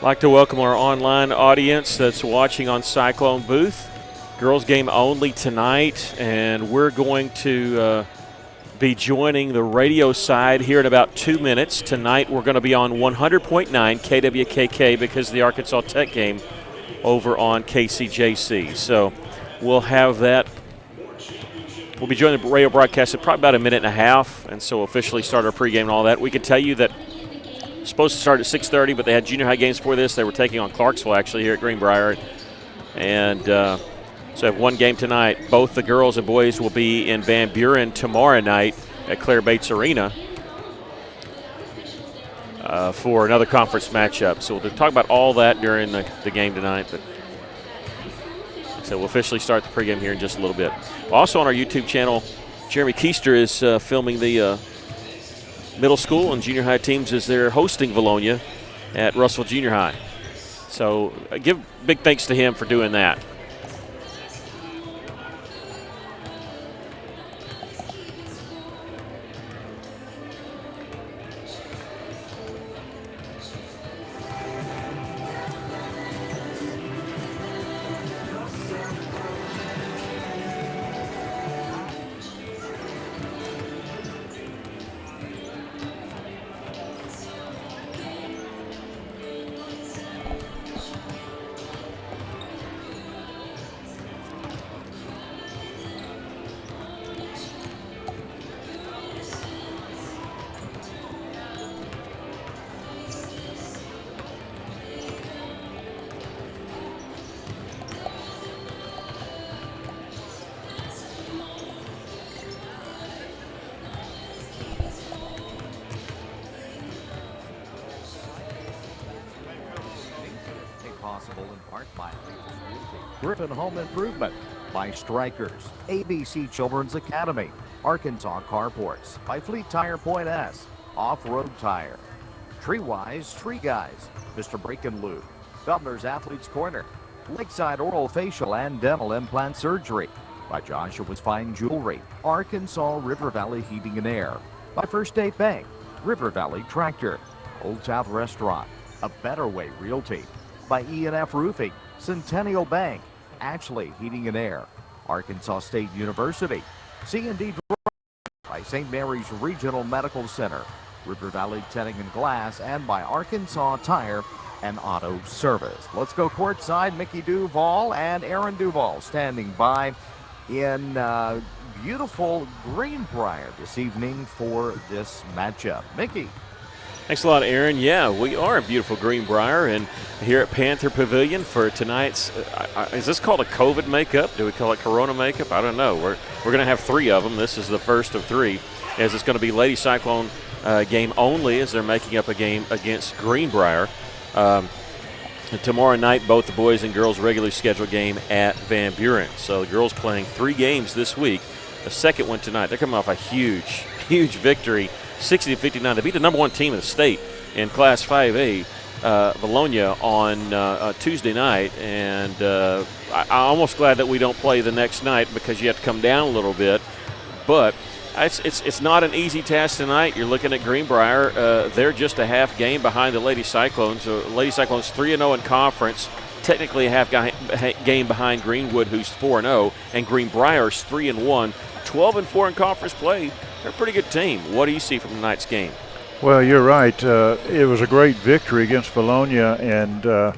I'd like to welcome our online audience that's watching on Cyclone Booth. Girls game only tonight, and we're going to be joining the radio side here in about 2 minutes. Tonight we're going to be on 100.9 KWKK because of the Arkansas Tech game over on KCJC. So we'll have that. We'll be joining the radio broadcast in probably about a minute and a half, and so we'll officially start our pregame and all that. We can tell you that it's supposed to start at 6:30, but they had junior high games before this. They were taking on Clarksville actually here at Greenbrier, and so have one game tonight. Both the girls and boys will be in Van Buren tomorrow night at Claire Bates Arena for another conference matchup. So we'll talk about all that during the game tonight. But so we'll officially start the pregame here in just a little bit. Also on our YouTube channel, Jeremy Keister is filming the middle school and junior high teams as they're hosting Valonia at Russell Junior High. So give big thanks to him for doing that. Griffin Home Improvement, by Strikers, ABC Children's Academy, Arkansas Carports, by Fleet Tire Point S, Off-Road Tire, Treewise Tree Guys, Mr. Break and Lube, Governor's Athletes Corner, Lakeside Oral Facial and Dental Implant Surgery, by Joshua's Fine Jewelry, Arkansas River Valley Heating and Air, by First State Bank, River Valley Tractor, Old South Restaurant, A Better Way Realty, by E&F Roofing, Centennial Bank, Ashley Heating and Air, Arkansas State University, C&D by St. Mary's Regional Medical Center, River Valley Tinting and Glass, and by Arkansas Tire and Auto Service. Let's go courtside. Mickey Duval and Aaron Duval standing by in beautiful Greenbrier this evening for this matchup. Mickey. Thanks a lot, Aaron. Yeah, we are in beautiful Greenbrier and here at Panther Pavilion for tonight's, is this called a COVID makeup? Do we call it Corona makeup? I don't know. We're going to have three of them. This is the first of three, as it's going to be Lady Cyclone game only as they're making up a game against Greenbrier. Tomorrow night, both the boys and girls regularly scheduled game at Van Buren. So the girls playing 3 games this week. The second one tonight. They're coming off a huge victory, 60-59. They beat the number 1 team in the state in Class 5A, Valonia, on Tuesday night. And I'm almost glad that we don't play the next night because you have to come down a little bit. But it's not an easy task tonight. You're looking at Greenbrier. They're just a half game behind the Lady Cyclones. Lady Cyclones 3-0 in conference. Technically a half game behind Greenwood, who's 4-0, and Greenbrier's 3-1, 12-4 in conference play. They're a pretty good team. What do you see from tonight's game? Well, you're right. It was a great victory against Valonia, and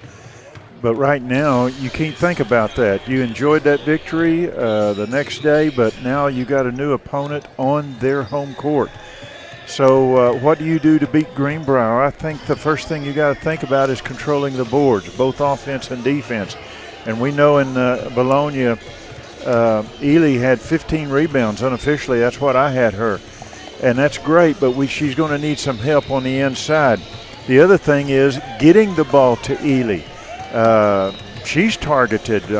but right now you can't think about that. You enjoyed that victory the next day, but now you got a new opponent on their home court. So what do you do to beat Greenbrier? I think the first thing you got to think about is controlling the boards, both offense and defense. And we know in Valonia, Ely had 15 rebounds unofficially. That's what I had her. And that's great, but she's going to need some help on the inside. The other thing is getting the ball to Ely. She's targeted.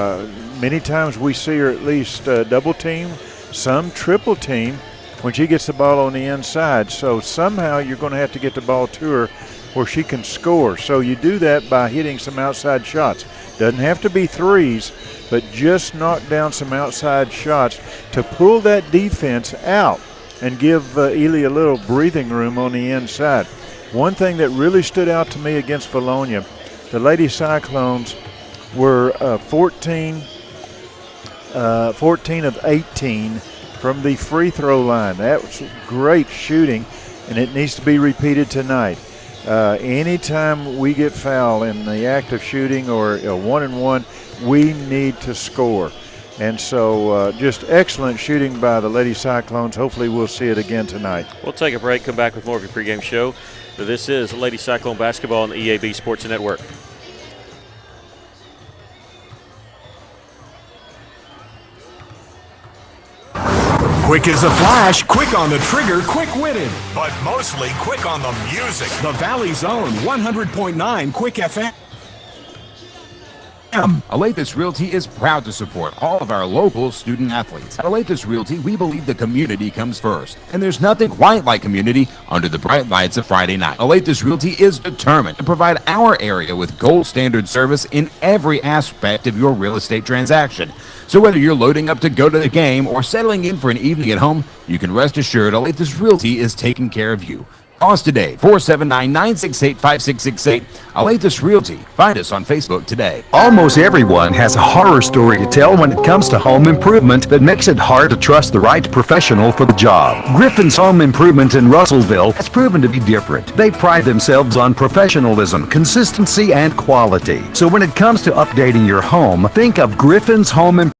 Many times we see her at least double team, some triple team when she gets the ball on the inside. So somehow you're going to have to get the ball to her where she can score. So you do that by hitting some outside shots. Doesn't have to be threes, but just knock down some outside shots to pull that defense out and give Ely a little breathing room on the inside. One thing that really stood out to me against Valonia, the Lady Cyclones were 14 of 18 from the free throw line. That was great shooting, and it needs to be repeated tonight. Anytime we get fouled in the act of shooting or a 1-and-1, we need to score. And so just excellent shooting by the Lady Cyclones. Hopefully we'll see it again tonight. We'll take a break, come back with more of your pregame show. This is Lady Cyclone Basketball on the EAB Sports Network. Quick as a flash, quick on the trigger, quick-witted. But mostly quick on the music. The Valley's own 100.9 Quick FM. Alathus Realty is proud to support all of our local student athletes. At Alathus Realty, we believe the community comes first, and there's nothing quite like community under the bright lights of Friday night. Alathus Realty is determined to provide our area with gold standard service in every aspect of your real estate transaction. So whether you're loading up to go to the game or settling in for an evening at home, you can rest assured Alathus Realty is taking care of you. Call us today, 479-968-5668. Alathus Realty. Find us on Facebook today. Almost everyone has a horror story to tell when it comes to home improvement that makes it hard to trust the right professional for the job. Griffin's Home Improvement in Russellville has proven to be different. They pride themselves on professionalism, consistency, and quality. So when it comes to updating your home, think of Griffin's Home Improvement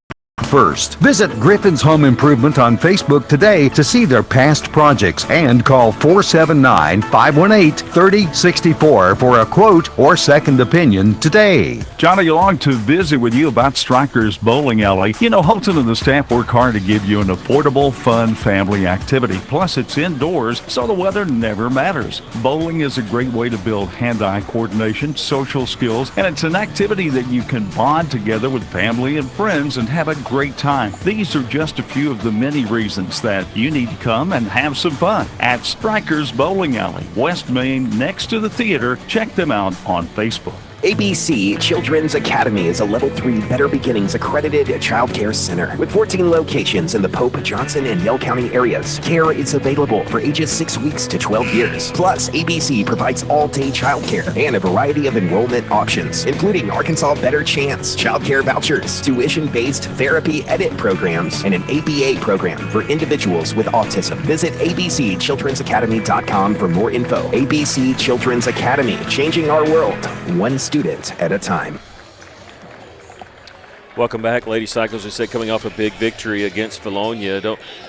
first. Visit Griffin's Home Improvement on Facebook today to see their past projects and call 479-518-3064 for a quote or second opinion today. Johnny along to visit with you about Strikers Bowling Alley. You know, Holton and the staff work hard to give you an affordable, fun family activity. Plus, it's indoors, so the weather never matters. Bowling is a great way to build hand-eye coordination, social skills, and it's an activity that you can bond together with family and friends and have a great time. These are just a few of the many reasons that you need to come and have some fun at Strikers Bowling Alley, West Main, next to the theater. Check them out on Facebook. ABC Children's Academy is a Level 3 Better Beginnings accredited child care center. With 14 locations in the Pope, Johnson, and Yell County areas, care is available for ages 6 weeks to 12 years. Plus, ABC provides all-day child care and a variety of enrollment options, including Arkansas Better Chance, child care vouchers, tuition-based therapy edit programs, and an ABA program for individuals with autism. Visit abcchildrensacademy.com for more info. ABC Children's Academy, changing our world, one student at a time. Welcome back, Lady Cyclones. As I said, coming off a big victory against Bologna.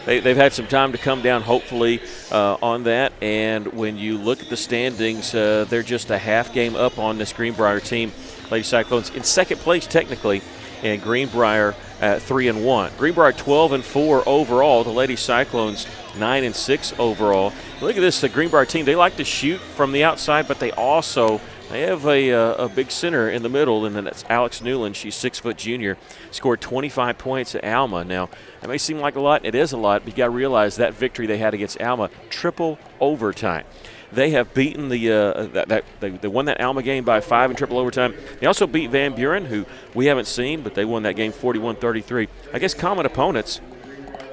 They've had some time to come down, hopefully, on that. And when you look at the standings, they're just a half game up on this Greenbrier team. Lady Cyclones in second place, technically, and Greenbrier at 3-1. Greenbrier 12-4 overall. The Lady Cyclones 9-6 overall. Look at this Greenbrier team. They like to shoot from the outside, but they have a big center in the middle, and then that's Alex Newland. She's 6-foot junior. Scored 25 points at Alma. Now, that may seem like a lot. It is a lot, but you got to realize that victory they had against Alma, triple overtime. They have beaten they won that Alma game by 5 in triple overtime. They also beat Van Buren, who we haven't seen, but they won that game 41-33. I guess common opponents,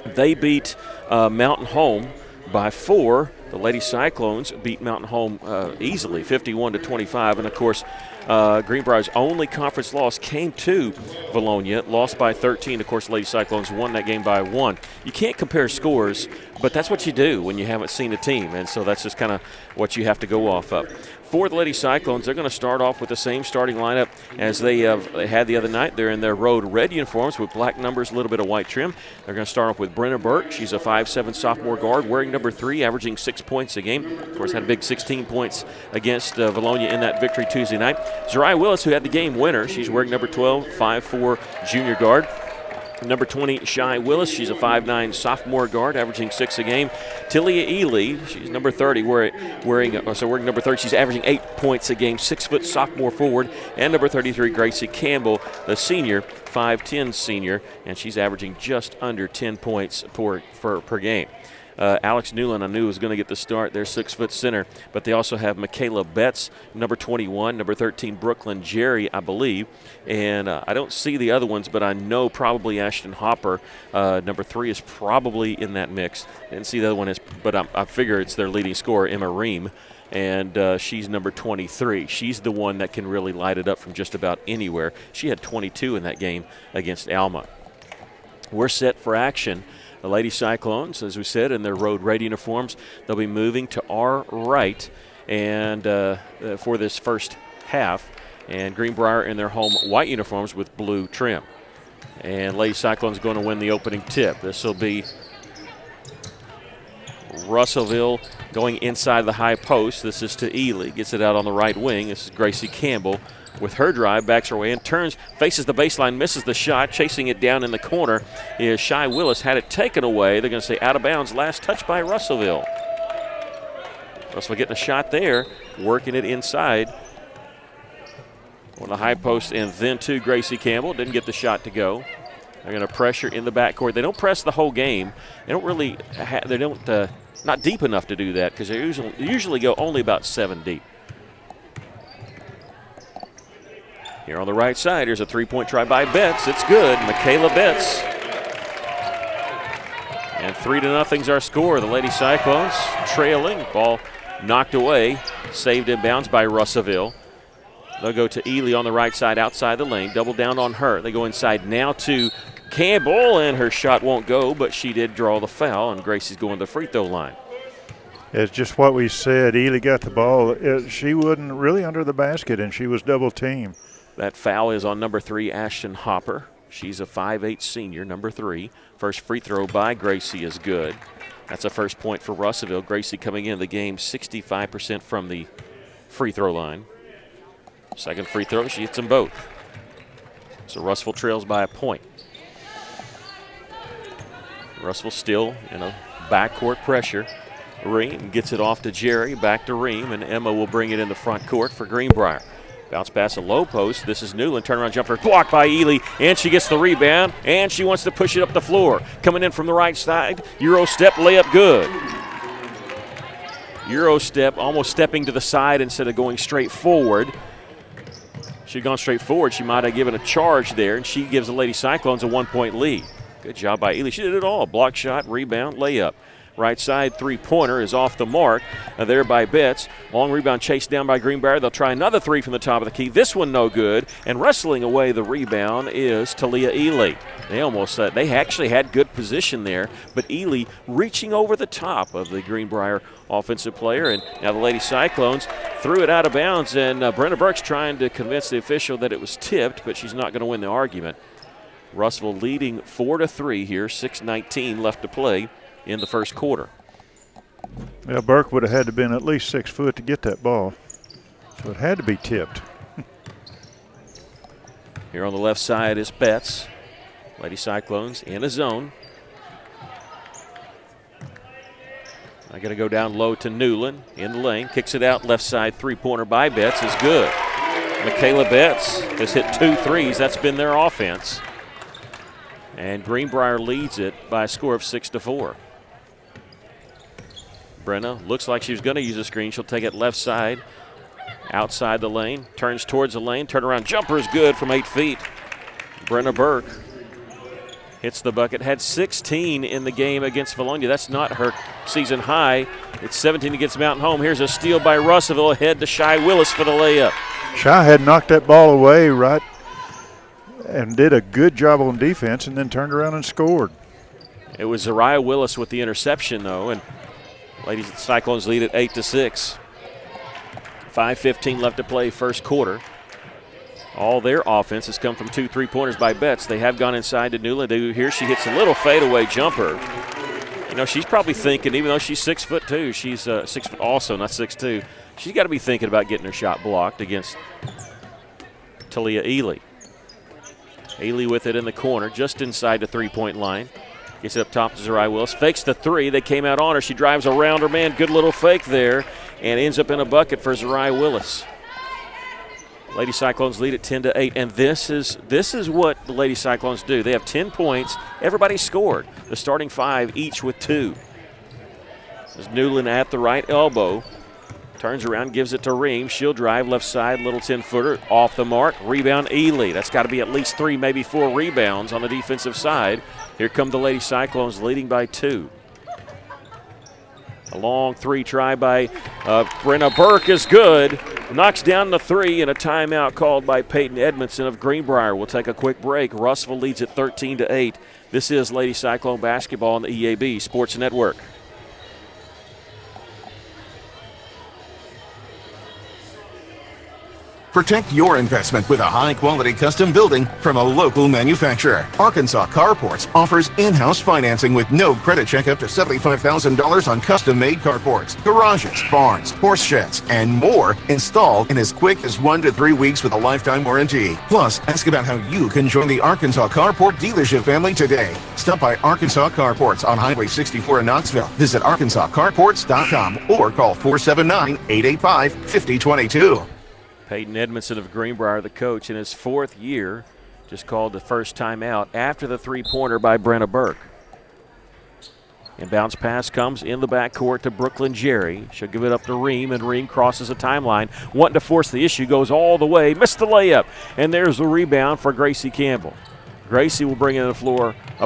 they beat Mountain Home by 4. The Lady Cyclones beat Mountain Home easily, 51-25. And, of course, Greenbrier's only conference loss came to Bologna, lost by 13. Of course, Lady Cyclones won that game by 1. You can't compare scores, but that's what you do when you haven't seen a team. And so that's just kind of what you have to go off of. For the Lady Cyclones, they're going to start off with the same starting lineup as they had the other night. They're in their road red uniforms with black numbers, a little bit of white trim. They're going to start off with Brenna Burke. She's a 5'7" sophomore guard, wearing number 3, averaging 6 points a game. Of course, had a big 16 points against Bologna in that victory Tuesday night. Zariah Willis, who had the game winner, she's wearing number 12, 5'4" junior guard. Number 20, Shy Willis. She's a 5'9" sophomore guard, averaging 6 a game. Tilia Ely, she's number 30, wearing number 30. She's averaging 8 points a game, 6-foot sophomore forward. And number 33, Gracie Campbell, the senior, 5'10" senior, and she's averaging just under 10 points per game. Alex Newland, I knew, was going to get the start. Their 6-foot center. But they also have Michaela Betts, number 21, number 13, Brooklyn Jerry, I believe. And I don't see the other ones, but I know probably Ashton Hopper, number 3, is probably in that mix. Didn't see the other one, but I figure it's their leading scorer, Emma Ream. And she's number 23. She's the one that can really light it up from just about anywhere. She had 22 in that game against Alma. We're set for action. The Lady Cyclones, as we said, in their road red uniforms, they'll be moving to our right and for this first half. And Greenbrier in their home white uniforms with blue trim. And Lady Cyclones going to win the opening tip. This will be Russellville going inside the high post. This is to Ely. Gets it out on the right wing. This is Gracie Campbell with her drive. Backs her way in. Turns. Faces the baseline. Misses the shot. Chasing it down in the corner is Shy Willis. Had it taken away. They're going to say out of bounds. Last touch by Russellville. Russellville getting a shot there. Working it inside on the high post and then to Gracie Campbell. Didn't get the shot to go. They're going to pressure in the backcourt. They don't press the whole game. They don't really. They don't. Not deep enough to do that because they usually go only about 7 deep. Here on the right side, here's a three-point try by Betts. It's good. Michaela Betts. And 3-0's our score. The Lady Cyclones trailing. Ball knocked away. Saved in bounds by Russellville. They'll go to Ely on the right side outside the lane. Double down on her. They go inside now to Campbell, and her shot won't go, but she did draw the foul, and Gracie's going to the free throw line. It's just what we said. Ely got the ball. She wasn't really under the basket, and she was double teamed. That foul is on number 3, Ashton Hopper. She's a 5'8 senior, number 3. First free throw by Gracie is good. That's a first point for Russellville. Gracie coming into the game 65% from the free throw line. Second free throw, she hits them both. So Russellville trails by a point. Russellville still in a backcourt pressure. Ream gets it off to Jerry, back to Ream, and Emma will bring it in the front court for Greenbrier. Bounce pass a low post. This is Newland. Turnaround jumper blocked by Ely, and she gets the rebound, and she wants to push it up the floor. Coming in from the right side, Euro step, layup good. Euro step, almost stepping to the side instead of going straight forward. She'd gone straight forward, she might have given a charge there, and she gives the Lady Cyclones a 1-point lead. Good job by Ely. She did it all. Block shot, rebound, layup. Right side three-pointer is off the mark there by Betts. Long rebound chased down by Greenbrier. They'll try another three from the top of the key. This one no good. And wrestling away the rebound is Talia Ely. They actually had good position there, but Ely reaching over the top of the Greenbrier offensive player. And now the Lady Cyclones threw it out of bounds, and Brenna Burke's trying to convince the official that it was tipped, but she's not going to win the argument. Russellville leading 4-3 here, 6:19 left to play in the first quarter. Yeah, Burke would have had to have been at least 6 foot to get that ball, so it had to be tipped. Here on the left side is Betts. Lady Cyclones in a zone. I got to go down low to Newland in the lane. Kicks it out left side. Three-pointer by Betts is good. Michaela Betts has hit 2 threes. That's been their offense. And Greenbrier leads it by a score of 6-4. Brenna looks like she was going to use a screen. She'll take it left side, outside the lane, turns towards the lane. Turnaround jumper is good from 8 feet. Brenna Burke hits the bucket. Had 16 in the game against Valonia. That's not her season high. It's 17 against Mountain Home. Here's a steal by Russellville. Ahead to Shy Willis for the layup. Shy had knocked that ball away right and did a good job on defense and then turned around and scored. It was Zariah Willis with the interception, though, and Lady Cyclones lead at 8-6. 5:15 left to play first quarter. All their offense has come from 2 3-pointers by Betts. They have gone inside to Newland. Here she hits a little fadeaway jumper. You know, she's probably thinking, even though she's 6'2", she's 6 foot also, not 6'2". She's got to be thinking about getting her shot blocked against Talia Ely. Ely with it in the corner, just inside the 3-point line. Gets it up top to Zariah Willis. Fakes the 3. They came out on her. She drives around her man. Good little fake there, and ends up in a bucket for Zariah Willis. Lady Cyclones lead at 10-8, and this is what the Lady Cyclones do. They have 10 points. Everybody scored. The starting 5 each with 2. As Newland at the right elbow. Turns around, gives it to Ream. She'll drive left side, little 10-footer, off the mark. Rebound, Ely. That's got to be at least 3, maybe 4 rebounds on the defensive side. Here come the Lady Cyclones leading by 2. A long 3 try by Brenna Burke is good. Knocks down the 3, and a timeout called by Peyton Edmondson of Greenbrier. We'll take a quick break. Russell leads at 13-8. This is Lady Cyclone basketball on the EAB Sports Network. Protect your investment with a high-quality custom building from a local manufacturer. Arkansas Carports offers in-house financing with no credit check up to $75,000 on custom-made carports, garages, barns, horse sheds, and more installed in as quick as 1 to 3 weeks with a lifetime warranty. Plus, ask about how you can join the Arkansas Carport dealership family today. Stop by Arkansas Carports on Highway 64 in Knoxville. Visit arkansascarports.com or call 479-885-5022. Peyton Edmondson of Greenbrier, the coach, in his 4th year, just called the first time out after the 3-pointer by Brenna Burke. And bounce pass comes in the backcourt to Brooklyn Jerry. She'll give it up to Ream, and Ream crosses a timeline. Wanting to force the issue, goes all the way, missed the layup. And there's the rebound for Gracie Campbell. Gracie will bring it up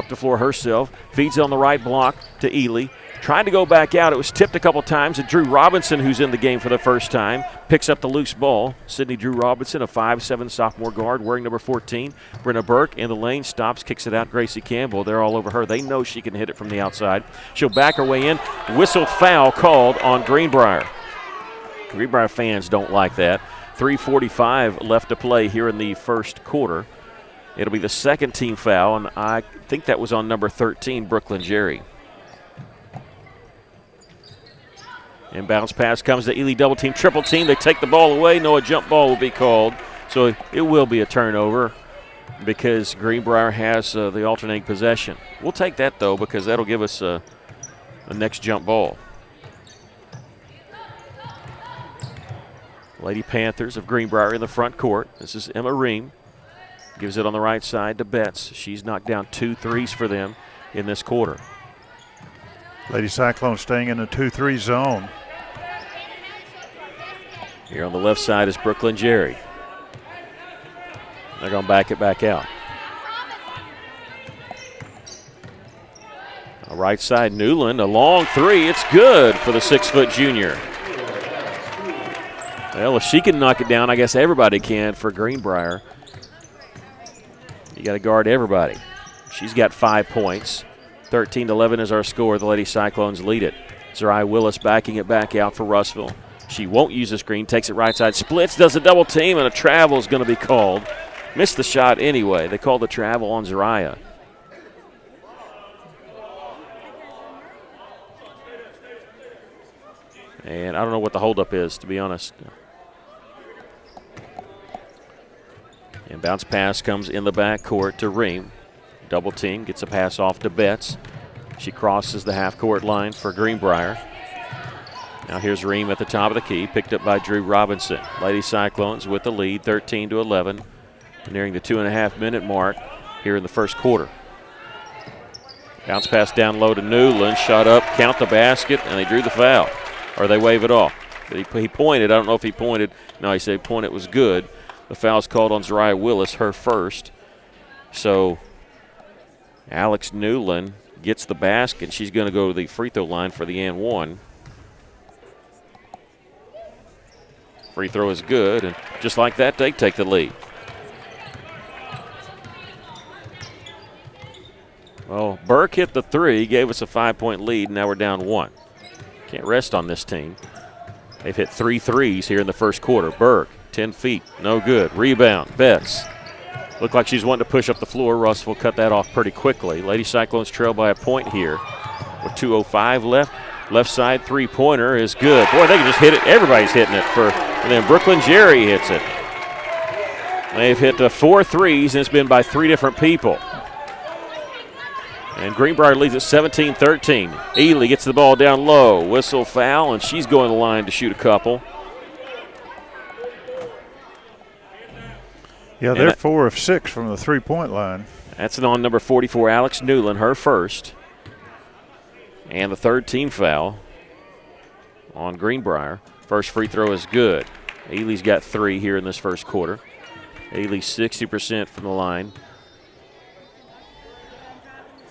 the floor herself. Feeds it on the right block to Ely. Trying to go back out. It was tipped a couple times. And Drew Robinson, who's in the game for the first time, picks up the loose ball. Sydney Drew Robinson, a 5'7" sophomore guard wearing number 14. Brenna Burke in the lane, stops, kicks it out. Gracie Campbell, they're all over her. They know she can hit it from the outside. She'll back her way in. Whistle foul called on Greenbrier. Greenbrier fans don't like that. 3:45 left to play here in the first quarter. It'll be the second team foul, and I think that was on number 13, Brooklyn Jerry. Inbounds pass comes to Ely, double team, triple team. They take the ball away. No, a jump ball will be called. So it will be a turnover because Greenbrier has the alternating possession. We'll take that, though, because that'll give us a next jump ball. Lady Panthers of Greenbrier in the front court. This is Emma Ream. Gives it on the right side to Betts. She's knocked down 2 threes for them in this quarter. Lady Cyclones staying in the 2-3 zone. Here on the left side is Brooklyn Jerry. They're going to back it back out. Right side, Newland, a long 3. It's good for the 6-foot junior. Well, if she can knock it down, I guess everybody can for Greenbrier. You got to guard everybody. She's got 5 points. 13-11 is our score. The Lady Cyclones lead it. Zerai Willis backing it back out for Russellville. She won't use the screen, takes it right side, splits, does a double team, and a travel is going to be called. Missed the shot anyway. They called the travel on Zariah. And I don't know what the holdup is, to be honest. And bounce pass comes in the backcourt to Ream. Double team, gets a pass off to Betts. She crosses the half-court line for Greenbrier. Now here's Ream at the top of the key, picked up by Drew Robinson. Lady Cyclones with the lead, 13-11, nearing the 2.5-minute mark here in the first quarter. Bounce pass down low to Newland, shot up, count the basket, and they drew the foul. Or they wave it off. He pointed, I don't know if he pointed. No, he said point, it was good. The foul's called on Zariah Willis, her first. So Alex Newland gets the basket. She's going to go to the free throw line for the and one. Free throw is good, and just like that, they take the lead. Well, Burke hit the 3, gave us a 5-point lead, and now we're down 1. Can't rest on this team. They've hit 3 threes here in the first quarter. Burke, 10 feet, no good. Rebound, Betts. Looked like she's wanting to push up the floor. Russ will cut that off pretty quickly. Lady Cyclones trail by a point here with 2:05 left. Left side three-pointer is good. Boy, they can just hit it. Everybody's hitting it. And then Brooklyn Jerry hits it. They've hit 4 threes, and it's been by 3 different people. And Greenbrier leads at 17-13. Ely gets the ball down low. Whistle foul, and she's going to the line to shoot a couple. Yeah, they're 4 of 6 from the three-point line. That's on number 44, Alex Newland, her first. And the third team foul. on Greenbrier. First free throw is good. Ely's got 3 here in this first quarter. Ely 60% from the line.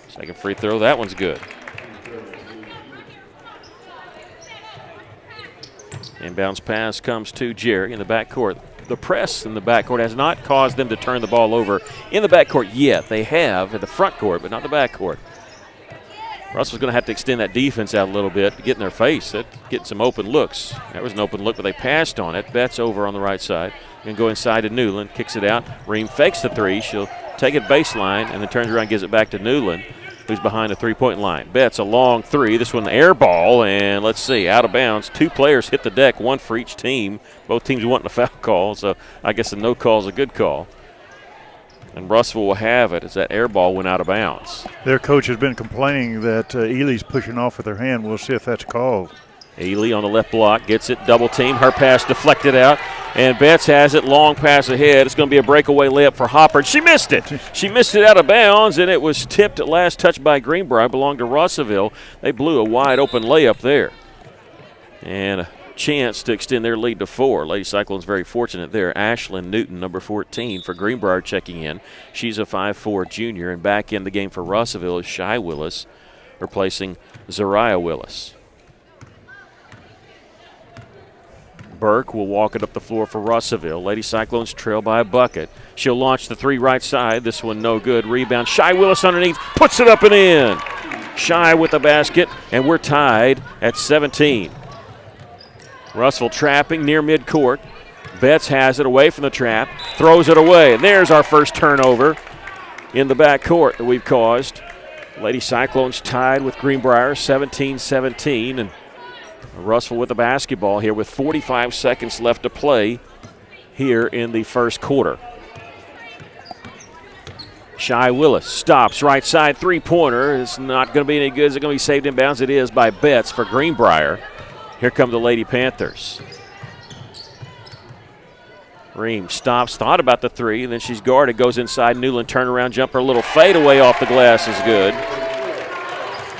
Second free throw, that one's good. Inbounds pass comes to Jerry in the backcourt. The press in the backcourt has not caused them to turn the ball over in the backcourt yet. They have in the front court, but not the backcourt. Russell's going to have to extend that defense out a little bit to get in their face. Getting some open looks. That was an open look, but they passed on it. Betts over on the right side. Going to go inside to Newland. Kicks it out. Ream fakes the 3. She'll take it baseline and then turns around and gives it back to Newland, who's behind the three-point line. Betts a long 3. This one air ball, and let's see, out of bounds. 2 players hit the deck, 1 for each team. Both teams wanting a foul call, so I guess a no call is a good call. And Russell will have it as that air ball went out of bounds. Their coach has been complaining that Ely's pushing off with her hand. We'll see if that's called. Ely on the left block, gets it, double team. Her pass deflected out, and Betts has it, long pass ahead. It's going to be a breakaway layup for Hopper. She missed it. She missed it out of bounds, and it was tipped at last touch by Greenbrier. Belonged to Russellville. They blew a wide open layup there. And a chance to extend their lead to 4. Lady Cyclones very fortunate there. Ashlyn Newton, number 14 for Greenbrier, checking in. She's a 5'4 junior, and back in the game for Russellville is Shy Willis, replacing Zariah Willis. Burke will walk it up the floor for Russellville. Lady Cyclones trail by a bucket. She'll launch the 3 right side. This one no good. Rebound. Shy Willis underneath. Puts it up and in. Shy with the basket, and we're tied at 17. Russell trapping near midcourt. Betts has it away from the trap. Throws it away. And there's our first turnover in the backcourt that we've caused. Lady Cyclones tied with Greenbrier 17-17. And Russell with the basketball here with 45 seconds left to play here in the first quarter. Shy Willis stops right side three-pointer. It's not going to be any good. Is it going to be saved in bounds? It is by Betts for Greenbrier. Here come the Lady Panthers. Ream stops, thought about the 3, and then she's guarded, goes inside. Newland turnaround jumper, a little fadeaway off the glass is good.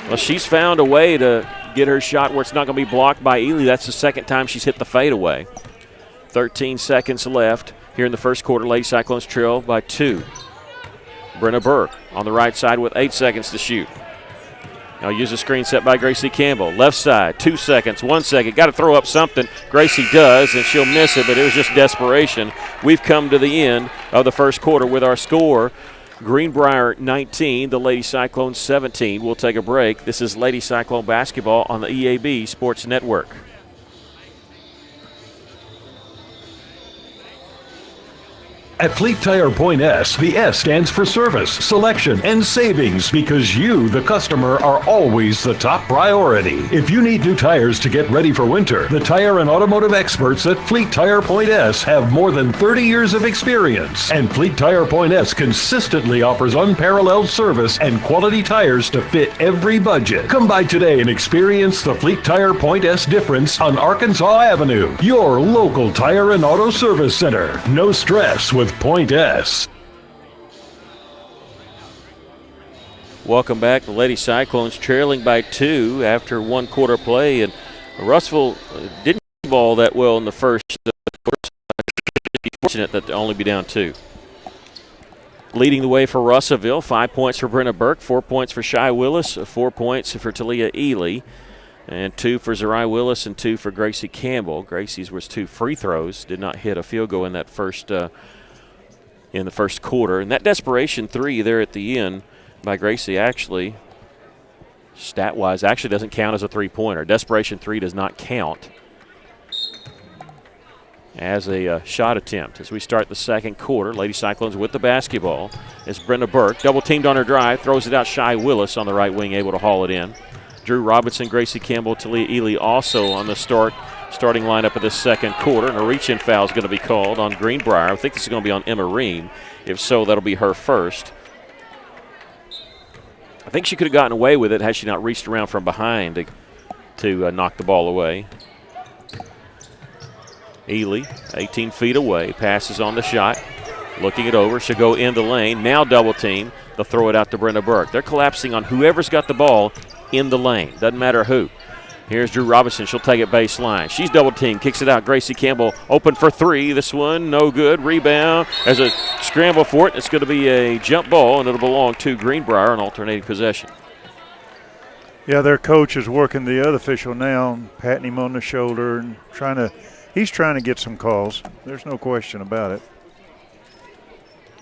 Well, she's found a way to get her shot where it's not going to be blocked by Ely. That's the second time she's hit the fadeaway. 13 seconds left here in the first quarter. Lady Cyclones trail by 2. Brenna Burke on the right side with 8 seconds to shoot. Now use a screen set by Gracie Campbell. Left side, 2 seconds, 1 second. Got to throw up something. Gracie does, and she'll miss it, but it was just desperation. We've come to the end of the first quarter with our score. Greenbrier 19, the Lady Cyclones 17. We'll take a break. This is Lady Cyclone basketball on the EAB Sports Network. At Fleet Tire Point S, the S stands for service, selection, and savings because you, the customer, are always the top priority. If you need new tires to get ready for winter, the tire and automotive experts at Fleet Tire Point S have more than 30 years of experience. And Fleet Tire Point S consistently offers unparalleled service and quality tires to fit every budget. Come by today and experience the Fleet Tire Point S difference on Arkansas Avenue, your local tire and auto service center. No stress with Point S. Welcome back. The Lady Cyclones trailing by 2 after 1 quarter play, and Russellville didn't ball that well in the first quarter. Fortunate that they'll only be down 2. Leading the way for Russellville, 5 points for Brenna Burke, 4 points for Shy Willis, 4 points for Talia Ely, and 2 for Zariah Willis and 2 for Gracie Campbell. Gracie's was 2 free throws, did not hit a field goal in that in the first quarter. And that desperation 3 there at the end by Gracie actually, stat-wise, actually doesn't count as a three-pointer. Desperation 3 does not count as a shot attempt. As we start the second quarter, Lady Cyclones with the basketball as Brenda Burke, double-teamed on her drive, throws it out. Shy Willis on the right wing, able to haul it in. Drew Robinson, Gracie Campbell, Talia Ely also on the starting lineup of this second quarter, and a reach-in foul is going to be called on Greenbrier. I think this is going to be on Emma Ream. If so, that'll be her first. I think she could have gotten away with it had she not reached around from behind to knock the ball away. Ely, 18 feet away, passes on the shot, looking it over. She'll go in the lane, now double team. They'll throw it out to Brenda Burke. They're collapsing on whoever's got the ball in the lane, doesn't matter who. Here's Drew Robinson. She'll take it baseline. She's double teamed. Kicks it out. Gracie Campbell open for three. This one no good. Rebound. There's a scramble for it. It's going to be a jump ball, and it'll belong to Greenbrier on alternating possession. Yeah, their coach is working the other official now, patting him on the shoulder and he's trying to get some calls. There's no question about it.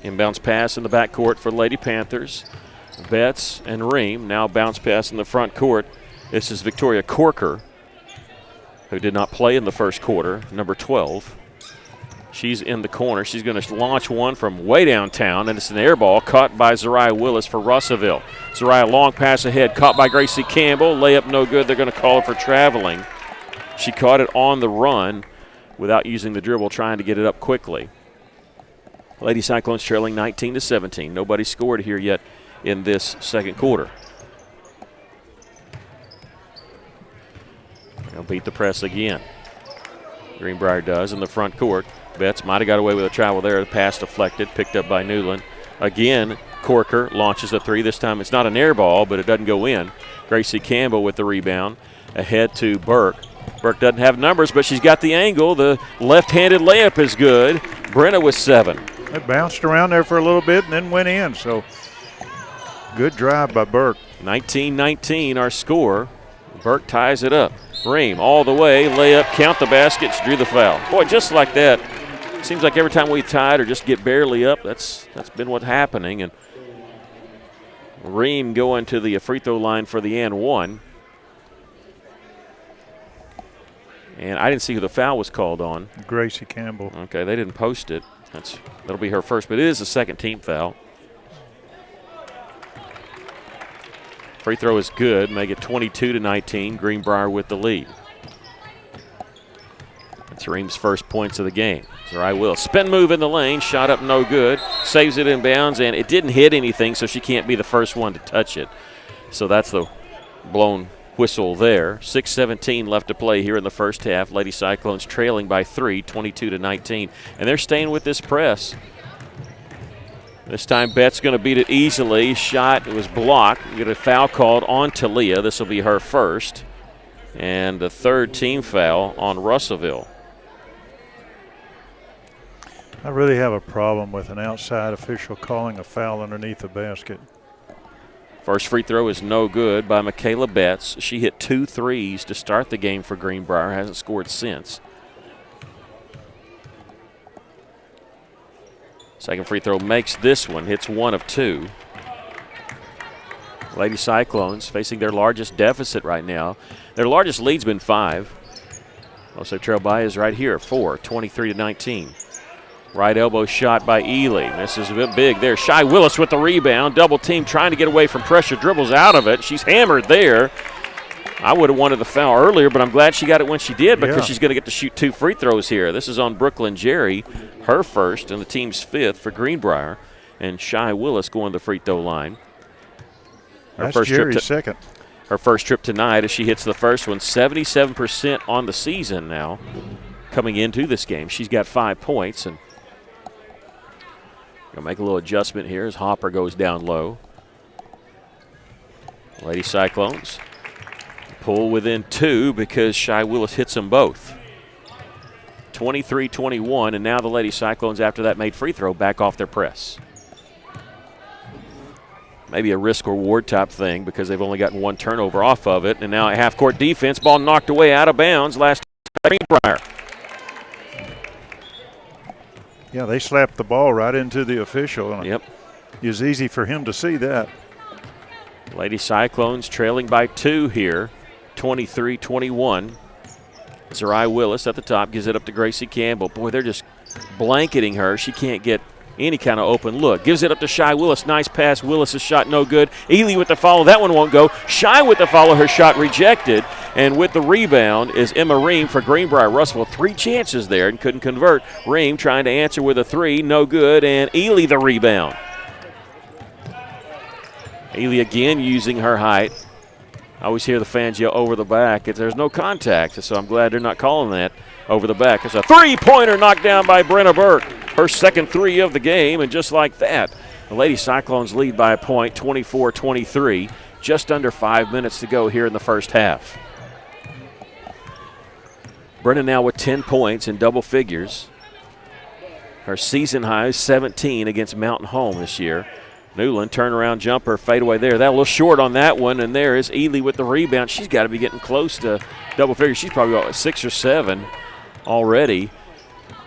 Inbounds pass in the backcourt for the Lady Panthers. Betts and Ream now bounce pass in the front court. This is Victoria Corker, who did not play in the first quarter, number 12. She's in the corner. She's going to launch one from way downtown, and it's an air ball caught by Zariah Willis for Russellville. Zariah, long pass ahead, caught by Gracie Campbell. Layup no good. They're going to call it for traveling. She caught it on the run without using the dribble, trying to get it up quickly. Lady Cyclones trailing 19-17. Nobody scored here yet in this second quarter. They'll beat the press again. Greenbrier does in the front court. Betts might have got away with a travel there. The pass deflected, picked up by Newland. Again, Corker launches a three. This time it's not an air ball, but it doesn't go in. Gracie Campbell with the rebound. Ahead to Burke. Burke doesn't have numbers, but she's got the angle. The left-handed layup is good. Brenna with 7. It bounced around there for a little bit and then went in, so good drive by Burke. 19-19 our score. Burke ties it up. Ream all the way, layup, count the basket, she drew the foul. Boy, just like that, seems like every time we tied or just get barely up, that's been what's happening. And Ream going to the free throw line for the and one. And I didn't see who the foul was called on. Gracie Campbell. Okay, they didn't post it. That'll be her first, but it is a second team foul. Free throw is good, make it 22-19. Greenbrier with the lead. That's Ream's first points of the game. Zariah Willis, spin move in the lane, shot up no good, saves it in bounds, and it didn't hit anything, so she can't be the first one to touch it. So that's the blown whistle there. 6:17 left to play here in the first half. Lady Cyclones trailing by 3, 22-19, and they're staying with this press. This time Betts going to beat it easily. Shot, it was blocked. We get a foul called on Talia. This will be her first. And the third team foul on Russellville. I really have a problem with an outside official calling a foul underneath the basket. First free throw is no good by Michaela Betts. She hit 2 threes to start the game for Greenbrier. Hasn't scored since. Second free throw makes this one, hits 1 of 2. Lady Cyclones facing their largest deficit right now. Their largest lead's been 5. Also trail by is right here, 4, 23-19. Right elbow shot by Ely. Misses a bit big there. Shy Willis with the rebound. Double team trying to get away from pressure. Dribbles out of it. She's hammered there. I would have wanted the foul earlier, but I'm glad she got it when she did because she's going to get to shoot 2 free throws here. This is on Brooklyn Jerry, her first and the team's 5th for Greenbrier. And Shy Willis going to the free throw line. That's Jerry's second. Her first trip tonight as she hits the first one. 77% on the season now coming into this game. She's got 5 points. And going to make a little adjustment here as Hopper goes down low. Lady Cyclones pull within 2 because Shy Willis hits them both. 23-21, and now the Lady Cyclones, after that made free throw, back off their press. Maybe a risk-reward type thing because they've only gotten 1 turnover off of it, and now a half-court defense, ball knocked away out of bounds. Last Greenbrier. Yeah, they slapped the ball right into the official. Yep. It was easy for him to see that. Lady Cyclones trailing by 2 here. 23-21. Zariah Willis at the top gives it up to Gracie Campbell. Boy, they're just blanketing her. She can't get any kind of open look. Gives it up to Shy Willis. Nice pass. Willis' shot no good. Ely with the follow. That one won't go. Shy with the follow. Her shot rejected. And with the rebound is Emma Ream for Greenbrier. Russell 3 chances there and couldn't convert. Ream trying to answer with a 3. No good. And Ely the rebound. Ely again using her height. I always hear the fans yell over the back. There's no contact, so I'm glad they're not calling that over the back. It's a 3-pointer knocked down by Brenna Burke. Her second 3 of the game, and just like that, the Lady Cyclones lead by a point, 24-23. Just under 5 minutes to go here in the first half. Brennan now with 10 points in double figures. Her season high is 17 against Mountain Home this year. Newland, turnaround jumper, fadeaway there. That a little short on that one, and there is Ely with the rebound. She's got to be getting close to double figures. She's probably got 6 or 7 already.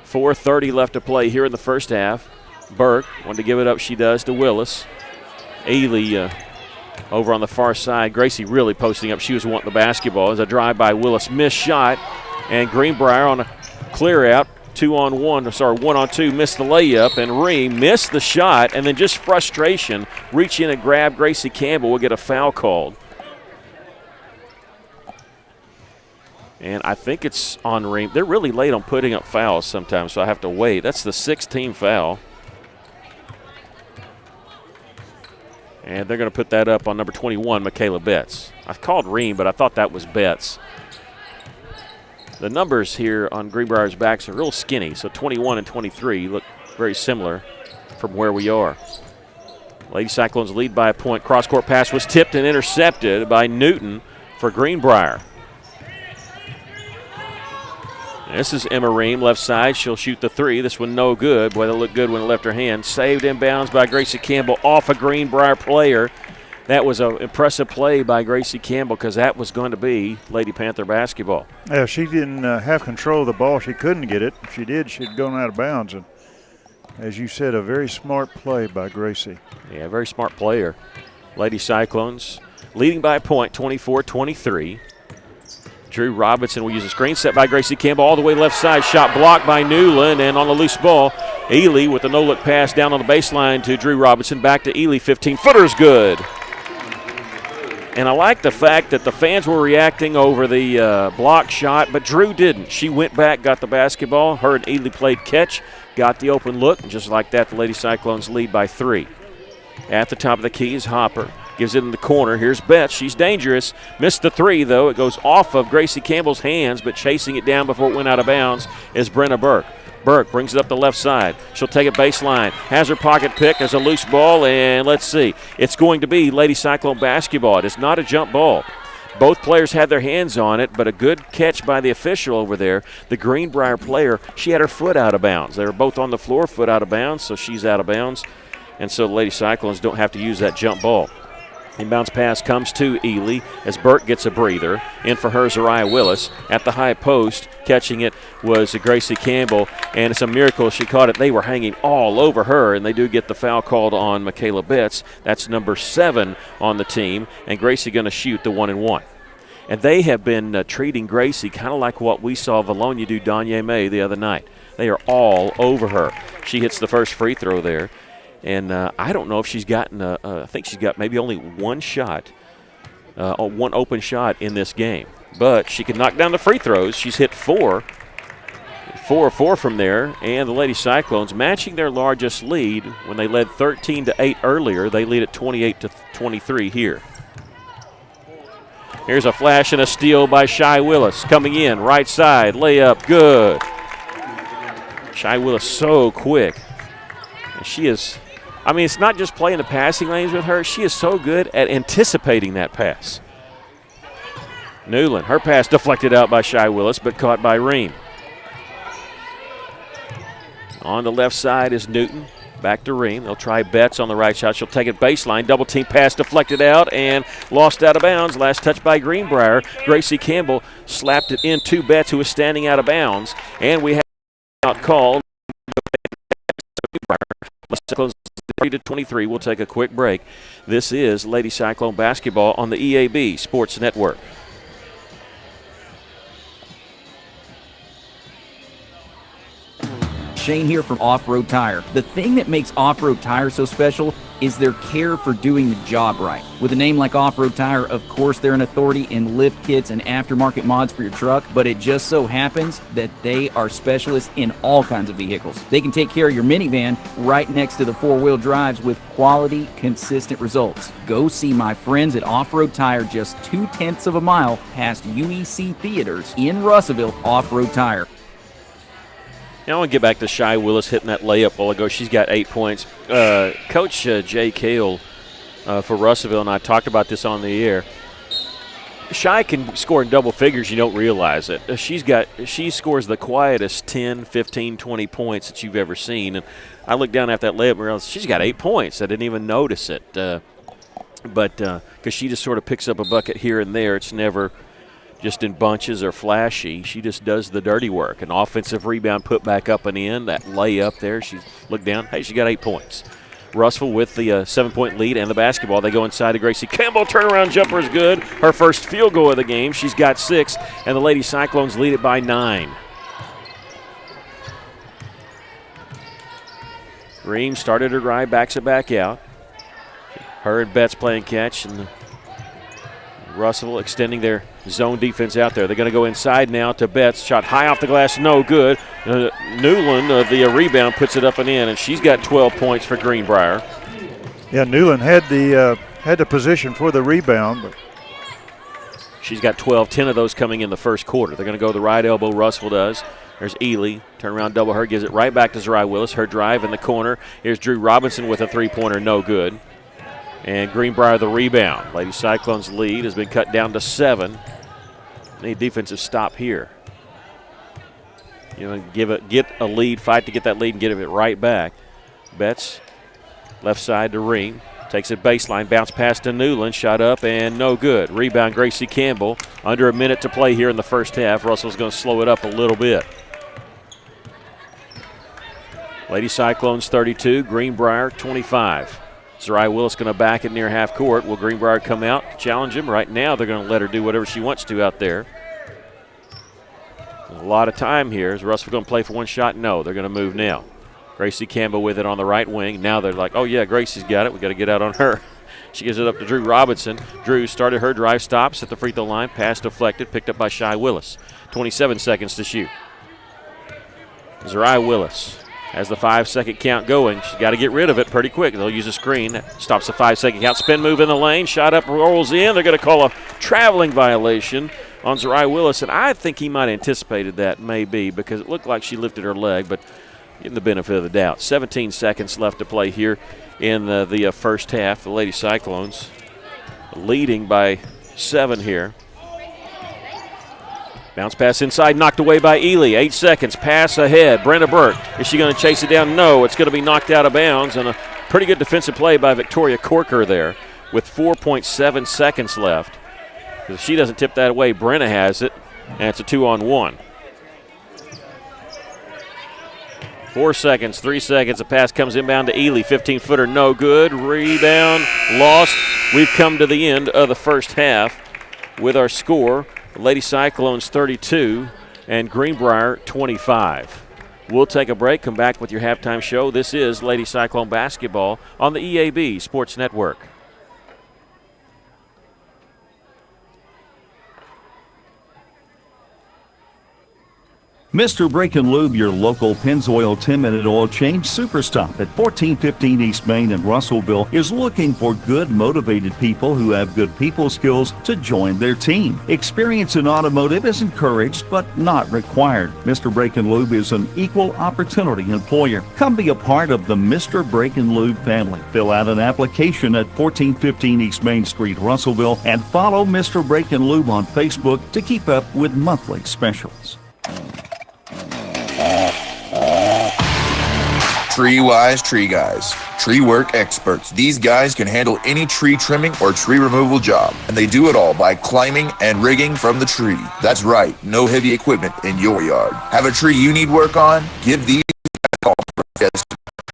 4:30 left to play here in the first half. Burke wanted to give it up. She does to Willis. Ely over on the far side. Gracie really posting up. She was wanting the basketball. As a drive by Willis, missed shot, and Greenbrier on a clear out. 1-on-2, missed the layup, and Ream missed the shot, and then just frustration, reach in and grab Gracie Campbell, will get a foul called. And I think it's on Ream. They're really late on putting up fouls sometimes, so I have to wait. That's the 16th foul. And they're going to put that up on number 21, Michaela Betts. I called Ream, but I thought that was Betts. The numbers here on Greenbrier's backs are real skinny, so 21 and 23 look very similar from where we are. Lady Cyclones lead by a point. Cross-court pass was tipped and intercepted by Newton for Greenbrier. This is Emma Ream, left side. She'll shoot the 3. This one no good. Boy, that looked good when it left her hand. Saved inbounds by Gracie Campbell off a Greenbrier player. That was an impressive play by Gracie Campbell because that was going to be Lady Panther basketball. Yeah, she didn't have control of the ball. She couldn't get it. If she did, she'd gone out of bounds. And as you said, a very smart play by Gracie. Yeah, very smart player. Lady Cyclones leading by a point, 24-23. Drew Robinson will use a screen set by Gracie Campbell all the way left side. Shot blocked by Newland, and on the loose ball, Ely with a no-look pass down on the baseline to Drew Robinson. Back to Ely, 15-footer's good. And I like the fact that the fans were reacting over the block shot, but Drew didn't. She went back, got the basketball. Her and Ely played catch, got the open look, and just like that, the Lady Cyclones lead by 3. At the top of the key is Hopper. Gives it in the corner. Here's Betts. She's dangerous. Missed the 3, though. It goes off of Gracie Campbell's hands, but chasing it down before it went out of bounds is Brenna Burke. Burke brings it up the left side. She'll take it baseline. Has her pocket pick as a loose ball, and let's see. It's going to be Lady Cyclone basketball. It is not a jump ball. Both players had their hands on it, but a good catch by the official over there. The Greenbrier player, she had her foot out of bounds. They were both on the floor, foot out of bounds, so she's out of bounds. And so the Lady Cyclones don't have to use that jump ball. Inbounds pass comes to Ely as Burke gets a breather. In for her, Zariah Willis. At the high post, catching it was Gracie Campbell, and it's a miracle she caught it. They were hanging all over her, and they do get the foul called on Michaela Betts. That's number 7 on the team, and Gracie going to shoot the 1-and-1. And they have been treating Gracie kind of like what we saw Valonia do Danye May the other night. They are all over her. She hits the first free throw there. And I don't know if she's gotten I think she's got maybe only one shot, one open shot in this game. But she can knock down the free throws. She's hit 4 of 4 from there. And the Lady Cyclones matching their largest lead when they led 13-8 earlier. They lead at 28-23 here. Here's a flash and a steal by Shy Willis. Coming in, right side, layup, good. Shy Willis so quick. And she is... I mean, it's not just playing the passing lanes with her. She is so good at anticipating that pass. Newland, her pass deflected out by Shy Willis, but caught by Ream. On the left side is Newton. Back to Ream. They'll try Betts on the right shot. She'll take it baseline. Double team pass deflected out and lost out of bounds. Last touch by Greenbrier. Gracie Campbell slapped it into Betts, who was standing out of bounds. And we have a call. 30-23. We'll take a quick break. This is Lady Cyclone basketball on the EAB Sports Network. Shane here from Off-Road Tire. The thing that makes Off-Road Tire so special is their care for doing the job right. With a name like Off-Road Tire, of course they're an authority in lift kits and aftermarket mods for your truck, but it just so happens that they are specialists in all kinds of vehicles. They can take care of your minivan right next to the four-wheel drives with quality, consistent results. Go see my friends at Off-Road Tire just 0.2 of a mile past UEC Theaters in Russellville. Off-Road Tire. Now I want to get back to Shy Willis hitting that layup a while ago. She's got 8 points. Coach Jay Cale for Russellville and I talked about this on the air. Shy can score in double figures. You don't realize it. She scores the quietest 10, 15, 20 points that you've ever seen. And I looked down at that layup and realized she's got 8 points. I didn't even notice it. But because she just sort of picks up a bucket here and there. It's never just in bunches or flashy. She just does the dirty work. An offensive rebound put back up and in. That layup there, she looked down. Hey, she got 8 points. Russell with the 7-point lead and the basketball. They go inside to Gracie Campbell. Turnaround jumper is good. Her first field goal of the game. She's got 6, and the Lady Cyclones lead it by 9. Ream started her drive, backs it back out. Her and Betts playing catch, and Russell extending their zone defense out there. They're going to go inside now to Betts. Shot high off the glass, no good. Newland, the rebound, puts it up and in, and she's got 12 points for Greenbrier. Yeah, Newland had the position for the rebound, but she's got 12, 10 of those coming in the first quarter. They're going to go the right elbow, Russell does. There's Ely, turn around, double her, gives it right back to Zariah Willis. Her drive in the corner. Here's Drew Robinson with a three-pointer, no good. And Greenbrier the rebound. Lady Cyclones' lead has been cut down to 7. Need defensive stop here. You know, get a lead, fight to get that lead and get it right back. Betts, left side to Ream. Takes it baseline, bounce pass to Newland, shot up and no good. Rebound Gracie Campbell. Under a minute to play here in the first half. Russell's going to slow it up a little bit. Lady Cyclones 32, Greenbrier 25. Zariah Willis going to back it near half court. Will Greenbrier come out, challenge him? Right now they're going to let her do whatever she wants to out there. There's a lot of time here. Is Russell going to play for one shot? No, they're going to move now. Gracie Campbell with it on the right wing. Now they're like, oh, yeah, Gracie's got it. We got to get out on her. She gives it up to Drew Robinson. Drew started her drive, stops at the free throw line. Pass deflected, picked up by Shy Willis. 27 seconds to shoot. Zariah Willis has the 5-second count going. She's got to get rid of it pretty quick. They'll use a screen. Stops the 5-second count. Spin move in the lane. Shot up, rolls in. They're going to call a traveling violation on Zariah Willis. And I think he might have anticipated that, maybe, because it looked like she lifted her leg, but getting the benefit of the doubt. 17 seconds left to play here in the first half. The Lady Cyclones leading by 7 here. Bounce pass inside, knocked away by Ely. 8 seconds, pass ahead. Brenda Burke, is she going to chase it down? No, it's going to be knocked out of bounds, and a pretty good defensive play by Victoria Corker there with 4.7 seconds left. If she doesn't tip that away, Brenna has it, and it's a 2-on-1. 4 seconds, 3 seconds, a pass comes inbound to Ely. 15-footer, no good. Rebound, lost. We've come to the end of the first half with our score. Lady Cyclones 32 and Greenbrier 25. We'll take a break, come back with your halftime show. This is Lady Cyclone basketball on the EAB Sports Network. Mr. Brake and Lube, your local Pennzoil 10-minute oil change super stop at 1415 East Main in Russellville, is looking for good, motivated people who have good people skills to join their team. Experience in automotive is encouraged but not required. Mr. Brake and Lube is an equal opportunity employer. Come be a part of the Mr. Brake and Lube family. Fill out an application at 1415 East Main Street, Russellville, and follow Mr. Brake and Lube on Facebook to keep up with monthly specials. Tree Wise Tree Guys. Tree work experts. These guys can handle any tree trimming or tree removal job, and they do it all by climbing and rigging from the tree. That's right, no heavy equipment in your yard. Have a tree you need work on? Give these guys a call for a test.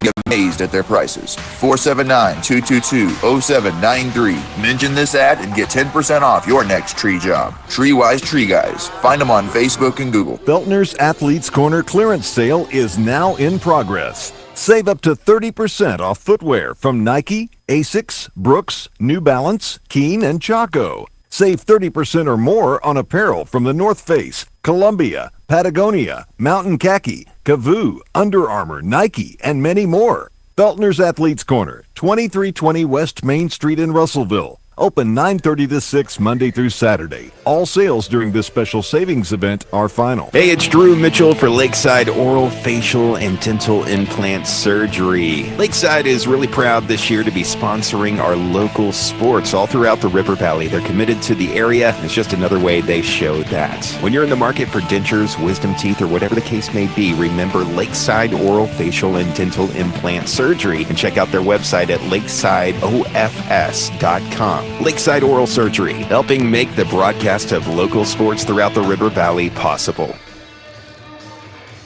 Be amazed at their prices. 479-222-0793. Mention this ad and get 10% off your next tree job. Tree Wise Tree Guys. Find them on Facebook and Google. Feltner's Athletes Corner clearance sale is now in progress. Save up to 30% off footwear from Nike, Asics, Brooks, New Balance, Keen, and Chaco. Save 30% or more on apparel from the North Face, Columbia, Patagonia, Mountain Khaki, Kavoo, Under Armour, Nike, and many more. Feltner's Athletes Corner, 2320 West Main Street in Russellville. Open 9:30 to 6 Monday through Saturday. All sales during this special savings event are final. Hey, it's Drew Mitchell for Lakeside Oral, Facial, and Dental Implant Surgery. Lakeside is really proud this year to be sponsoring our local sports all throughout the River Valley. They're committed to the area. It's just another way they show that. When you're in the market for dentures, wisdom teeth, or whatever the case may be, remember Lakeside Oral, Facial, and Dental Implant Surgery, and check out their website at lakesideofs.com. Lakeside Oral Surgery, helping make the broadcast of local sports throughout the River Valley possible.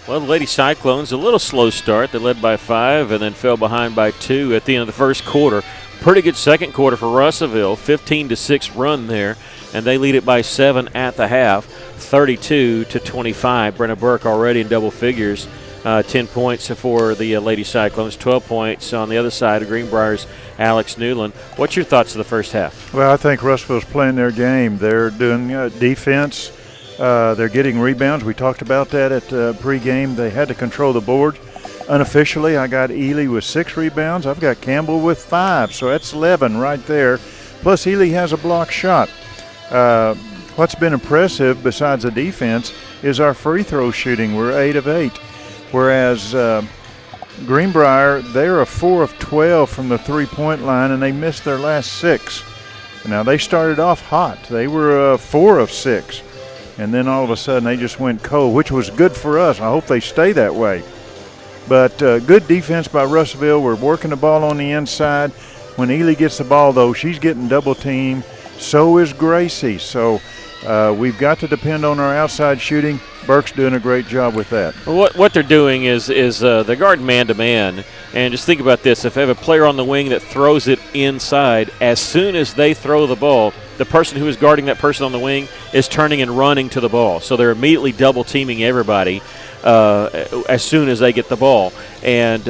Well, the Lady Cyclones, a little slow start. They led by 5 and then fell behind by 2 at the end of the first quarter. Pretty good second quarter for Russellville, 15-6 run there, and they lead it by 7 at the half, 32-25. Brenna Burke already in double figures. 10 points for the Lady Cyclones, 12 points on the other side of Greenbrier's Alex Newland. What's your thoughts of the first half? Well, I think Russellville's playing their game. They're doing defense. They're getting rebounds. We talked about that at pregame. They had to control the board. Unofficially, I got Ely with 6 rebounds. I've got Campbell with 5, so that's 11 right there. Plus, Ely has a block shot. What's been impressive besides the defense is our free throw shooting. We're 8 of 8. Whereas Greenbrier, they're a 4 of 12 from the three-point line, and they missed their last 6. Now, they started off hot. They were 4 of 6. And then all of a sudden they just went cold, which was good for us. I hope they stay that way. But good defense by Russellville. We're working the ball on the inside. When Ely gets the ball, though, she's getting double-teamed. So is Gracie. So we've got to depend on our outside shooting. Burke's doing a great job with that. Well, what they're doing is they're guarding man-to-man. And just think about this. If they have a player on the wing that throws it inside, as soon as they throw the ball, the person who is guarding that person on the wing is turning and running to the ball. So they're immediately double-teaming everybody as soon as they get the ball. And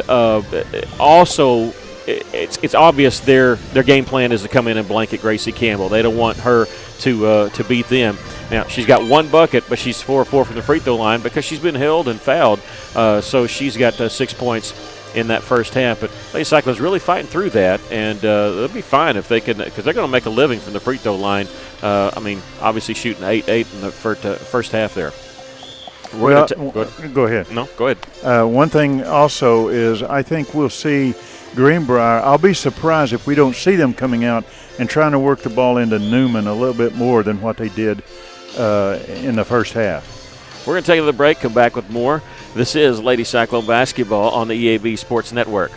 also, it's obvious their game plan is to come in and blanket Gracie Campbell. They don't want her to beat them. Now, she's got 1 bucket, but she's 4 of 4 from the free throw line because she's been held and fouled. So she's got 6 points in that first half. But Lady Cyclones really fighting through that, and they'll be fine if they can, because they're going to make a living from the free throw line. Obviously shooting 8-8 in the first half there. Go ahead. No, go ahead. One thing also is I think we'll see Greenbrier. I'll be surprised if we don't see them coming out and trying to work the ball into Newman a little bit more than what they did in the first half. We're going to take another break, come back with more. This is Lady Cyclone Basketball on the EAB Sports Network.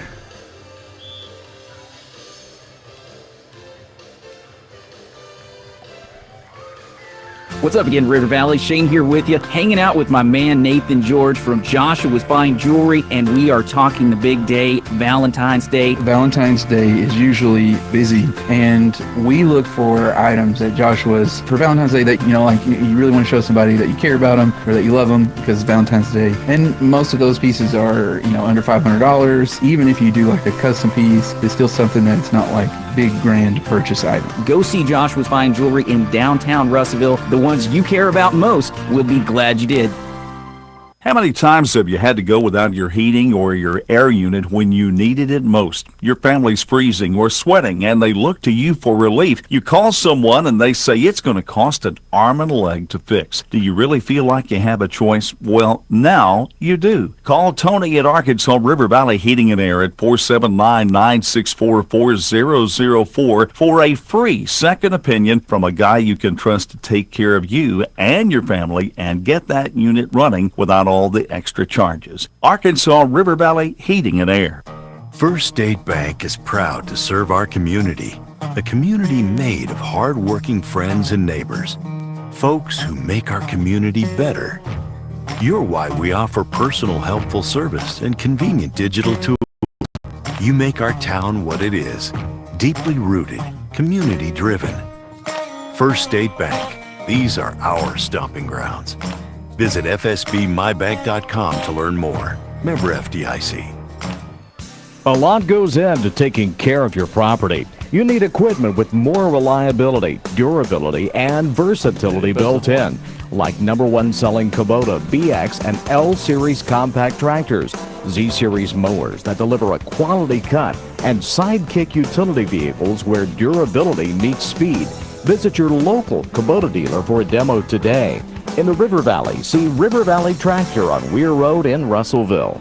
What's up again, River Valley? Shane here with you, hanging out with my man Nathan George from Joshua's Fine Jewelry, and we are talking the big day, Valentine's Day. Valentine's Day is usually busy, and we look for items at Joshua's for Valentine's Day that, you really want to show somebody that you care about them or that you love them because it's Valentine's Day. And most of those pieces are, under $500. Even if you do like a custom piece, it's still something that's not like big grand purchase item. Go see Joshua's Fine Jewelry in downtown Russellville. The ones you care about most will be glad you did. How many times have you had to go without your heating or your air unit when you needed it most? Your family's freezing or sweating and they look to you for relief. You call someone and they say it's going to cost an arm and a leg to fix. Do you really feel like you have a choice? Well, now you do. Call Tony at Arkansas River Valley Heating and Air at 479-964-4004 for a free second opinion from a guy you can trust to take care of you and your family and get that unit running without all the extra charges. Arkansas River Valley Heating and Air. First State Bank is proud to serve our community, a community made of hard-working friends and neighbors, folks who make our community better. You're why we offer personal, helpful service and convenient digital tools. You make our town what it is, deeply rooted, community-driven. First State Bank, these are our stomping grounds. Visit fsbmybank.com to learn more. Member FDIC. A lot goes into taking care of your property. You need equipment with more reliability, durability, and versatility built in, like #1 selling Kubota, BX, and L Series compact tractors. Z-Series mowers that deliver a quality cut, and Sidekick utility vehicles where durability meets speed. Visit your local Kubota dealer for a demo today. In the River Valley, see River Valley Tractor on Weir Road in Russellville.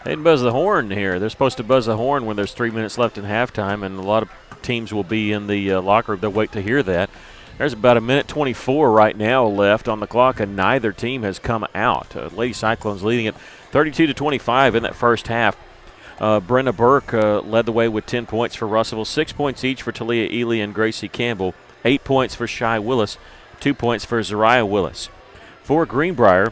They didn't buzz the horn here. They're supposed to buzz the horn when there's 3 minutes left in halftime, and a lot of teams will be in the locker room. They'll wait to hear that. There's about 1:24 right now left on the clock, and neither team has come out. Lady Cyclones leading it 32-25 in that first half. Brenna Burke led the way with 10 points for Russellville, 6 points each for Talia Ely and Gracie Campbell, 8 points for Shy Willis, 2 points for Zariah Willis. For Greenbrier,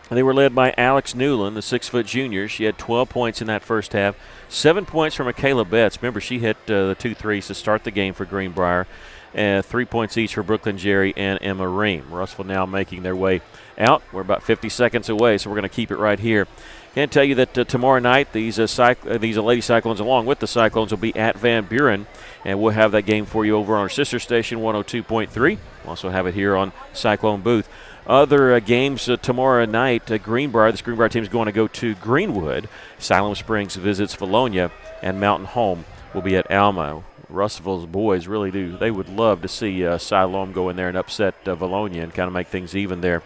they were led by Alex Newland, the 6-foot junior. She had 12 points in that first half, 7 points for Michaela Betts. Remember, she hit the 2 threes to start the game for Greenbrier. 3 points each for Brooklyn Jerry and Emma Ream. Russellville now making their way out. We're about 50 seconds away, so we're going to keep it right here. Can't tell you that tomorrow night these Lady Cyclones, along with the Cyclones, will be at Van Buren, and we'll have that game for you over on our sister station, 102.3. We'll also have it here on Cyclone Booth. Other games tomorrow night, Greenbrier, this Greenbrier team is going to go to Greenwood. Siloam Springs visits Valonia, and Mountain Home will be at Alma. Russellville's boys really do. They would love to see Siloam go in there and upset Valonia and kind of make things even there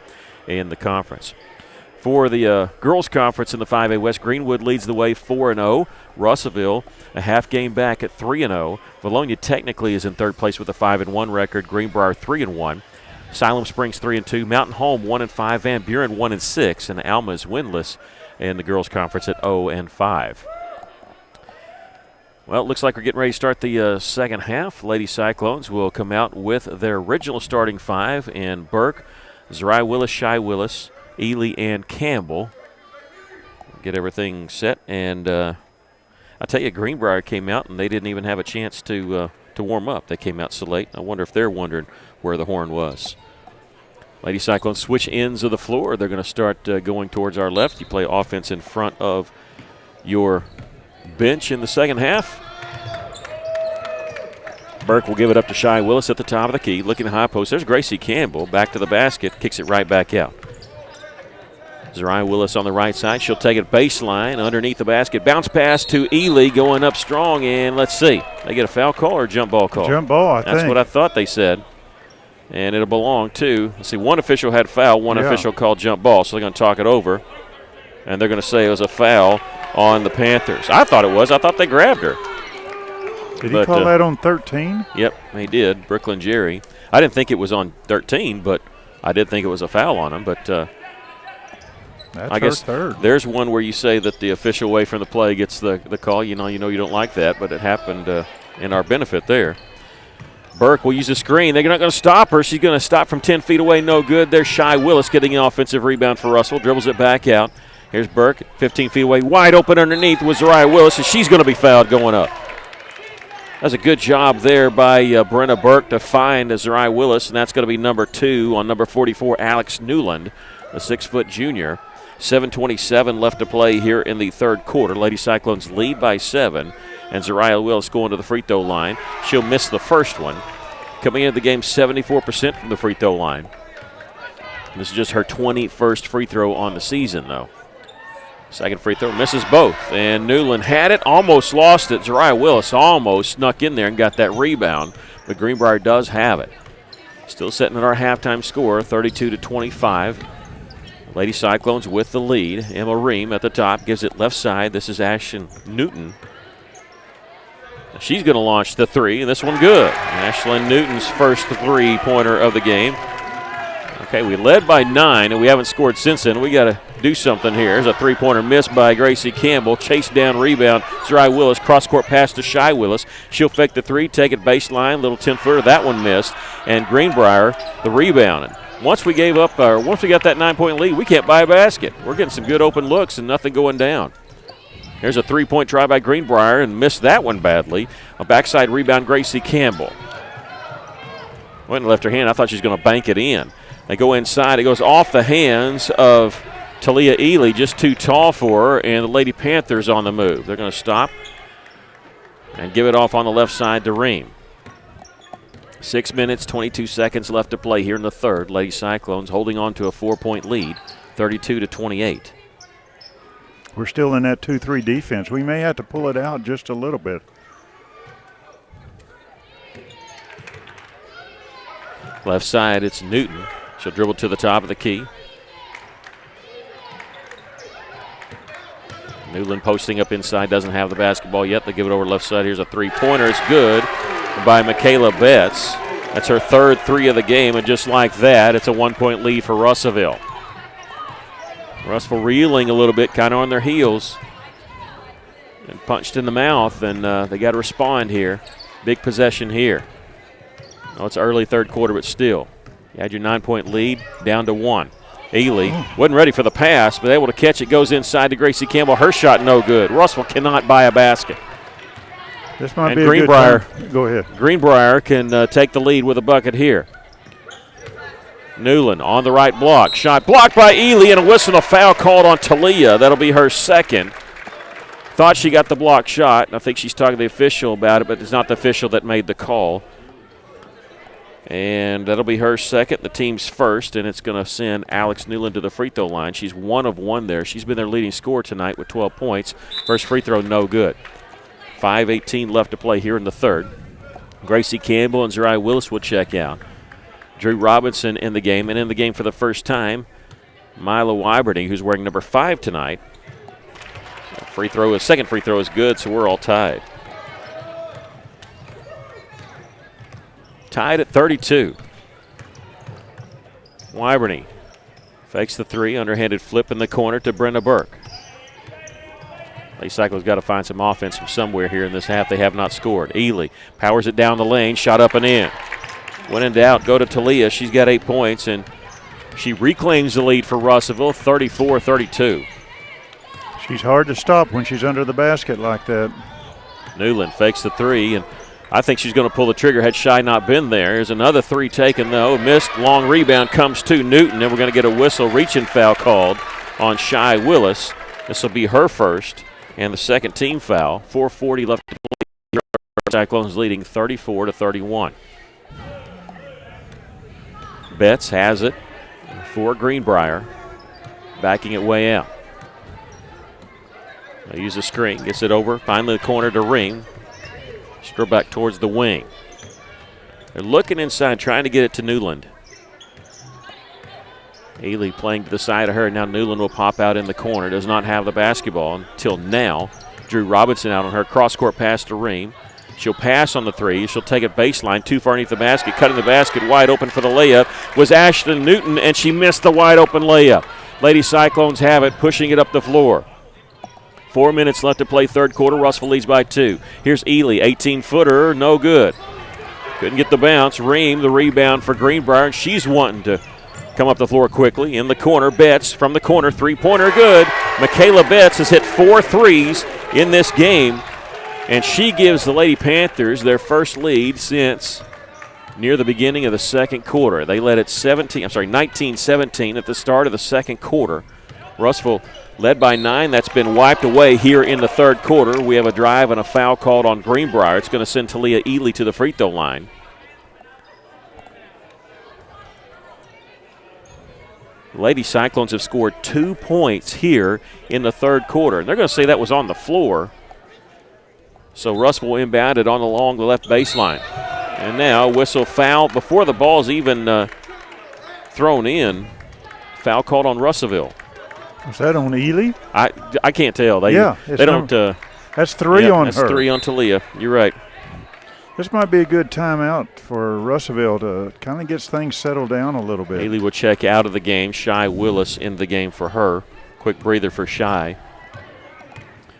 in the conference. For the girls' conference in the 5A West, Greenwood leads the way 4-0. Russellville a half game back at 3-0. Valonia technically is in third place with a 5-1 record. Greenbrier 3-1. Siloam Springs 3-2. Mountain Home 1-5. Van Buren 1-6. And Alma is winless in the girls' conference at 0-5. Well, it looks like we're getting ready to start the second half. Lady Cyclones will come out with their original starting 5 in Burke, Zariah Willis, Shy Willis, Ely, and Campbell. Get everything set, and I tell you, Greenbrier came out and they didn't even have a chance to warm up. They came out so late. I wonder if they're wondering where the horn was. Lady Cyclones switch ends of the floor. They're going to start going towards our left. You play offense in front of your bench in the second half. Burke will give it up to Shy Willis at the top of the key, looking high post. There's Gracie Campbell back to the basket, kicks it right back out. Zariah Willis on the right side. She'll take it baseline underneath the basket. Bounce pass to Ely going up strong, and let's see. They get a foul call or a jump ball call? Jump ball, I think. That's what I thought they said. And it'll belong to, let's see, one official had foul, one official called jump ball, so they're going to talk it over. And they're going to say it was a foul on the Panthers. I thought it was. I thought they grabbed her. Did he call that on 13? Yep, he did. Brooklyn Jerry. I didn't think it was on 13, but I did think it was a foul on him. But I guess third. There's one where you say that the official away from the play gets the call. You know you don't like that, but it happened in our benefit there. Burke will use a screen. They're not going to stop her. She's going to stop from 10 feet away. No good. There's Shy Willis getting an offensive rebound for Russell. Dribbles it back out. Here's Burke, 15 feet away. Wide open underneath with Zariah Willis, and she's going to be fouled going up. That's a good job there by Brenna Burke to find Zariah Willis, and that's going to be number 2 on number 44, Alex Newland, a 6-foot junior. 7:27 left to play here in the third quarter. Lady Cyclones lead by 7, and Zariah Willis going to the free throw line. She'll miss the first one. Coming into the game 74% from the free throw line. This is just her 21st free throw on the season, though. Second free throw, misses both. And Newland had it, almost lost it. Zariah Willis almost snuck in there and got that rebound, but Greenbrier does have it. Still sitting at our halftime score, 32-25. Lady Cyclones with the lead. Emma Ream at the top, gives it left side. This is Ashlyn Newton. She's going to launch the 3, and this one good. Ashlyn Newton's first 3-pointer of the game. Okay, we led by 9, and we haven't scored since then. We got to do something here. There's a 3-pointer missed by Gracie Campbell. Chase down rebound. Zariah Willis, cross-court pass to Shy Willis. She'll fake the 3, take it baseline, little 10-footer. That one missed. And Greenbrier, the rebound. And once we got that 9-point lead, we can't buy a basket. We're getting some good open looks and nothing going down. There's a 3-point try by Greenbrier and missed that one badly. A backside rebound, Gracie Campbell. Went and left her hand. I thought she was going to bank it in. They go inside. It goes off the hands of Talia Ely, just too tall for her, and the Lady Panthers on the move. They're going to stop and give it off on the left side to Ream. 6 minutes, 22 seconds left to play here in the third. Lady Cyclones holding on to a 4-point lead, 32-28. We're still in that 2-3 defense. We may have to pull it out just a little bit. Left side, it's Newton. She'll dribble to the top of the key. Newland posting up inside, doesn't have the basketball yet. They give it over left side. Here's a three-pointer. It's good by Michaela Betts. That's her third three of the game, and just like that, it's a 1-point lead for Russellville. Russellville reeling a little bit, kind of on their heels. And punched in the mouth, and they got to respond here. Big possession here. Oh, it's early third quarter, but still. You had your 9-point lead down to 1. Ely wasn't ready for the pass, but able to catch it. Goes inside to Gracie Campbell. Her shot no good. Russellville cannot buy a basket. This might and be Greenbrier, a good time. Go ahead. Greenbrier can take the lead with a bucket here. Newland on the right block. Shot blocked by Ely, and a whistle and a foul called on Talia. That'll be her second. Thought she got the block shot, and I think she's talking to the official about it, but it's not the official that made the call. And that'll be her second, the team's first, and it's going to send Alex Newland to the free throw line. She's 1 of 1 there. She's been their leading scorer tonight with 12 points. First free throw, no good. 5:18 left to play here in the third. Gracie Campbell and Zariah Willis will check out. Drew Robinson in the game, and in the game for the first time, Mila Wyberty, who's wearing number 5 tonight. So second free throw is good, so we're all tied. Tied at 32. Wyberty fakes the three, underhanded flip in the corner to Brenda Burke. Lady Cyclones got to find some offense from somewhere here in this half. They have not scored. Ely powers it down the lane, shot up and in. When in doubt, go to Talia. She's got 8 points, and she reclaims the lead for Russellville, 34-32. She's hard to stop when she's under the basket like that. Newland fakes the three, and I think she's going to pull the trigger had Shy not been there. Here's another three taken, though. Missed, long rebound comes to Newton, and we're going to get a whistle reaching foul called on Shy Willis. This will be her first and the second team foul. 4:40 left to play. Cyclones leading 34-31. Betts has it for Greenbrier, backing it way out. They use a screen, gets it over, finally the corner to Ring. Stroll back towards the wing. They're looking inside, trying to get it to Newland. Ely playing to the side of her. Now Newland will pop out in the corner. Does not have the basketball until now. Drew Robinson out on her. Cross-court pass to Ream. She'll pass on the three. She'll take it baseline, too far underneath the basket. Cutting the basket, wide open for the layup was Ashton Newton, and she missed the wide open layup. Lady Cyclones have it, pushing it up the floor. 4 minutes left to play third quarter. Russellville leads by 2. Here's Ely, 18-footer, no good. Couldn't get the bounce. Ream, the rebound for Greenbrier, and she's wanting to come up the floor quickly. In the corner, Betts from the corner, three-pointer good. Michaela Betts has hit 4 threes in this game, and she gives the Lady Panthers their first lead since near the beginning of the second quarter. They led at 19-17 at the start of the second quarter. Russellville led by 9. That's been wiped away here in the third quarter. We have a drive and a foul called on Greenbrier. It's going to send Talia Ely to the free throw line. Lady Cyclones have scored 2 points here in the third quarter. And they're going to say that was on the floor. So Russellville inbounded along the left baseline. And now whistle foul before the ball's even thrown in. Foul called on Russellville. Was that on Ely? I can't tell. They don't. That's 3 on her. That's 3 on Talia. You're right. This might be a good timeout for Russellville to kind of get things settled down a little bit. Haley will check out of the game. Shy Willis in the game for her. Quick breather for Shy.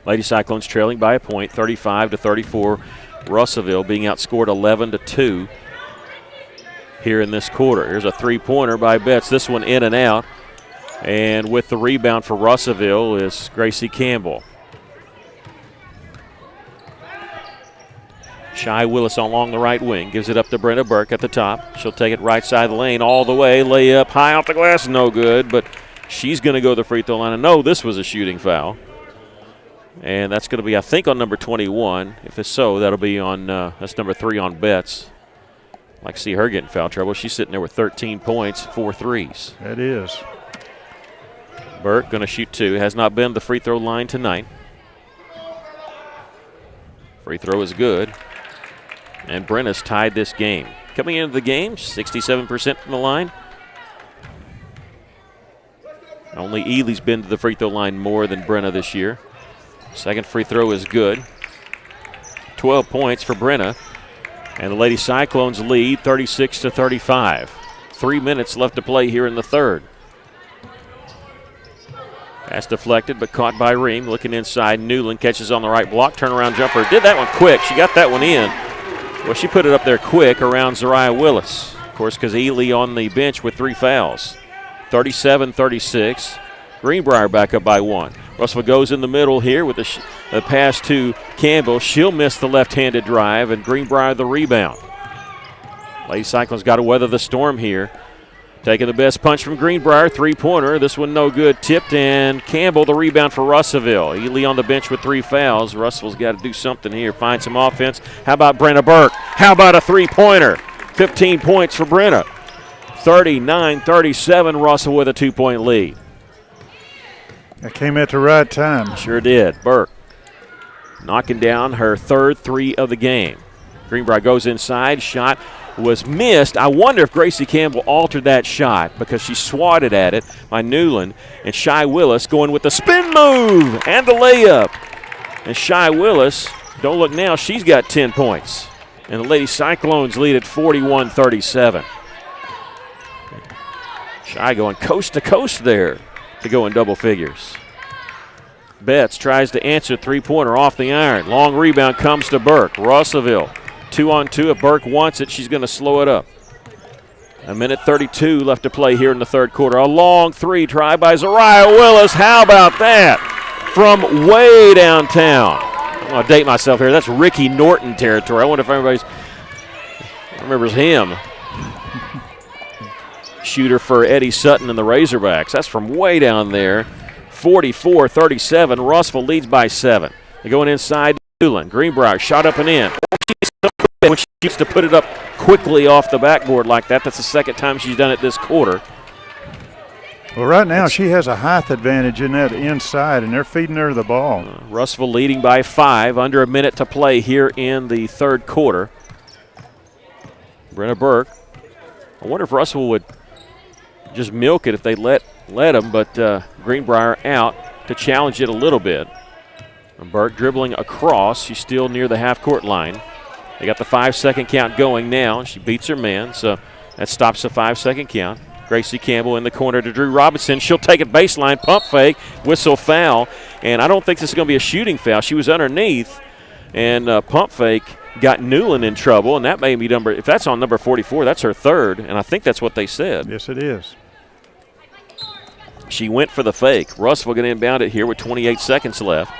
Lady Cyclones trailing by a point, 35-34. Russellville being outscored 11-2 here in this quarter. Here's a three-pointer by Betts. This one in and out. And with the rebound for Russellville is Gracie Campbell. Shy Willis along the right wing. Gives it up to Brenda Burke at the top. She'll take it right side of the lane all the way. Lay up high off the glass. No good, but she's going to go to the free throw line. And no, this was a shooting foul. And that's going to be, I think, on number 21. If it's so, that'll be on, that's number 3 on Betts. I'd like to see her get in foul trouble. She's sitting there with 13 points, 4 threes. That is. Burke going to shoot 2. Has not been to the free throw line tonight. Free throw is good. And Brenna's tied this game. Coming into the game, 67% from the line. Only Ely's been to the free throw line more than Brenna this year. Second free throw is good. 12 points for Brenna. And the Lady Cyclones lead 36-35. 3 minutes left to play here in the third. Pass deflected, but caught by Ream. Looking inside, Newland catches on the right block. Turnaround jumper. Did that one quick. She got that one in. Well, she put it up there quick around Zariah Willis. Of course, because Ely on the bench with 3 fouls. 37-36. Greenbrier back up by 1. Russell goes in the middle here with the pass to Campbell. She'll miss the left-handed drive, and Greenbrier the rebound. Lady Cyclones got to weather the storm here. Taking the best punch from Greenbrier, 3-pointer. This one no good. Tipped, and Campbell the rebound for Russellville. Ely on the bench with 3 fouls. Russell's got to do something here, find some offense. How about Brenna Burke? How about a 3-pointer? 15 points for Brenna. 39-37, Russell with a 2-point lead. That came at the right time. Sure did. Burke knocking down her third 3 of the game. Greenbrier goes inside. Shot was missed. I wonder if Gracie Campbell altered that shot because she swatted at it by Newland. And Shy Willis going with the spin move and the layup. And Shy Willis, don't look now, she's got 10 points. And the Lady Cyclones lead at 41-37. Shy going coast to coast there to go in double figures. Betts tries to answer 3-pointer off the iron. Long rebound comes to Burke. Russellville 2-on-2. If Burke wants it, she's going to slow it up. 1:32 left to play here in the third quarter. A long 3 try by Zariah Willis. How about that? From way downtown. I'm going to date myself here. That's Ricky Norton territory. I wonder if everybody remembers him. Shooter for Eddie Sutton and the Razorbacks. That's from way down there. 44-37. Russell leads by 7. They're going inside. Newland. Greenbrier shot up and in. When she used to put it up quickly off the backboard like that, that's the second time she's done it this quarter. Well, right now she has a height advantage in that inside, and they're feeding her the ball. Russell leading by 5. Under a minute to play here in the third quarter. Brenna Burke. I wonder if Russell would just milk it if they let him, but Greenbrier out to challenge it a little bit. And Burke dribbling across. She's still near the half-court line. They got the 5-second count going now. She beats her man, so that stops the 5-second count. Gracie Campbell in the corner to Drew Robinson. She'll take it baseline, pump fake, whistle foul. And I don't think this is going to be a shooting foul. She was underneath, and pump fake got Newland in trouble, and that may be if that's on number 44, that's her third, and I think that's what they said. Yes, it is. She went for the fake. Russell going to inbound it here with 28 seconds left.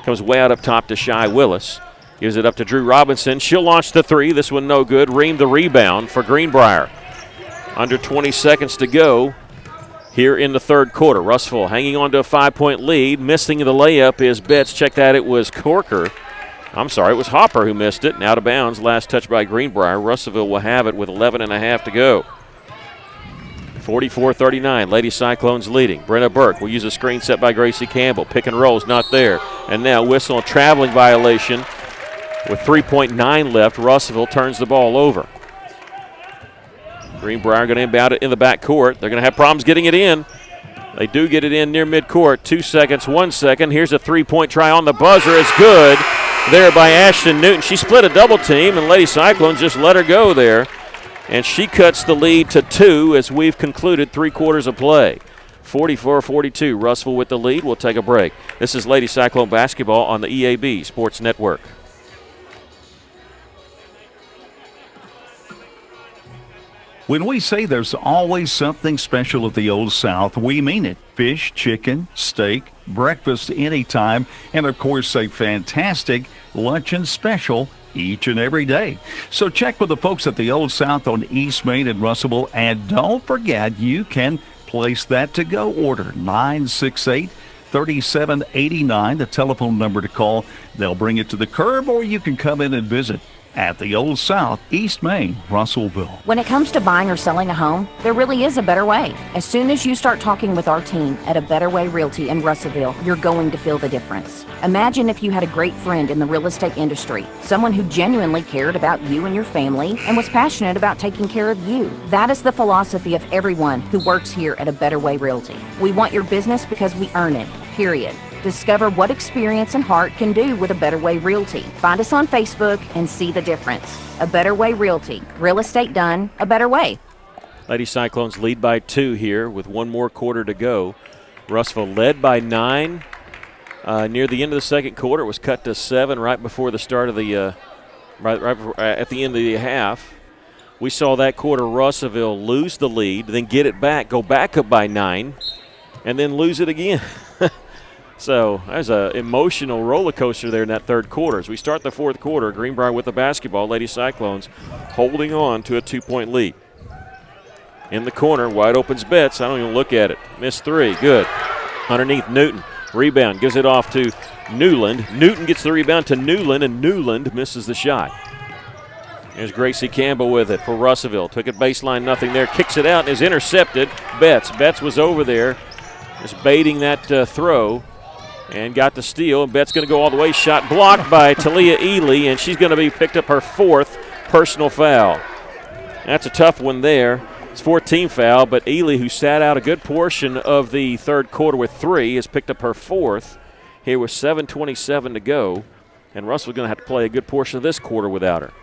Comes way out up top to Shy Willis. Gives it up to Drew Robinson. She'll launch the 3. This one no good. Ream the rebound for Greenbrier. Under 20 seconds to go here in the third quarter. Russell hanging on to a 5-point lead. Missing the layup is Betts. Check that. It was Corker. I'm sorry, it was Hopper who missed it. And out of bounds. Last touch by Greenbrier. Russellville will have it with 11.5 to go. 44-39, Lady Cyclones leading. Brenna Burke will use a screen set by Gracie Campbell. Pick and roll's not there. And now whistle, a traveling violation. With 3.9 left, Russellville turns the ball over. Greenbrier going to inbound it in the backcourt. They're going to have problems getting it in. They do get it in near midcourt. 2 seconds, 1 second. Here's a 3-point try on the buzzer. It's good there by Ashton Newton. She split a double team, and Lady Cyclones just let her go there. And she cuts the lead to 2 as we've concluded 3 quarters of play. 44-42, Russellville with the lead. We'll take a break. This is Lady Cyclone basketball on the EAB Sports Network. When we say there's always something special at the Old South, we mean it. Fish, chicken, steak, breakfast anytime, and of course a fantastic luncheon special each and every day. So check with the folks at the Old South on East Main in Russellville, and don't forget you can place that to-go order. 968-3789, the telephone number to call. They'll bring it to the curb, or you can come in and visit. at the Old South, East Main, Russellville. When it comes to buying or selling a home, there really is a better way. As soon as you start talking with our team at A Better Way Realty in Russellville, you're going to feel the difference. Imagine if you had a great friend in the real estate industry, someone who genuinely cared about you and your family and was passionate about taking care of you. That is the philosophy of everyone who works here at A Better Way Realty. We want your business because we earn it, period. Discover what experience and heart can do with A Better Way Realty. Find us on Facebook and see the difference. A Better Way Realty. Real estate done a better way. Lady Cyclones lead by 2 here with one more quarter to go. Russellville led by 9. Near the end of the second quarter, it was cut to 7 right before the start of the at the end of the half. We saw that quarter Russellville lose the lead, then get it back, go back up by 9, and then lose it again. So there's an emotional roller coaster there in that third quarter. As we start the fourth quarter, Greenbrier with the basketball, Lady Cyclones holding on to a 2-point lead. In the corner, wide open's Betts. I don't even look at it. Missed 3, good. Underneath Newton, rebound, gives it off to Newland. Newton gets the rebound to Newland, and Newland misses the shot. There's Gracie Campbell with it for Russellville. Took it baseline, nothing there. Kicks it out and is intercepted. Betts was over there, just baiting that throw. And got the steal, and Betts going to go all the way. Shot blocked by Talia Ely, and she's going to be picked up her 4th personal foul. That's a tough one there. It's 14 foul, but Ely, who sat out a good portion of the third quarter with 3, has picked up her 4th. Here with 7:27 to go, and Russell's going to have to play a good portion of this quarter without her.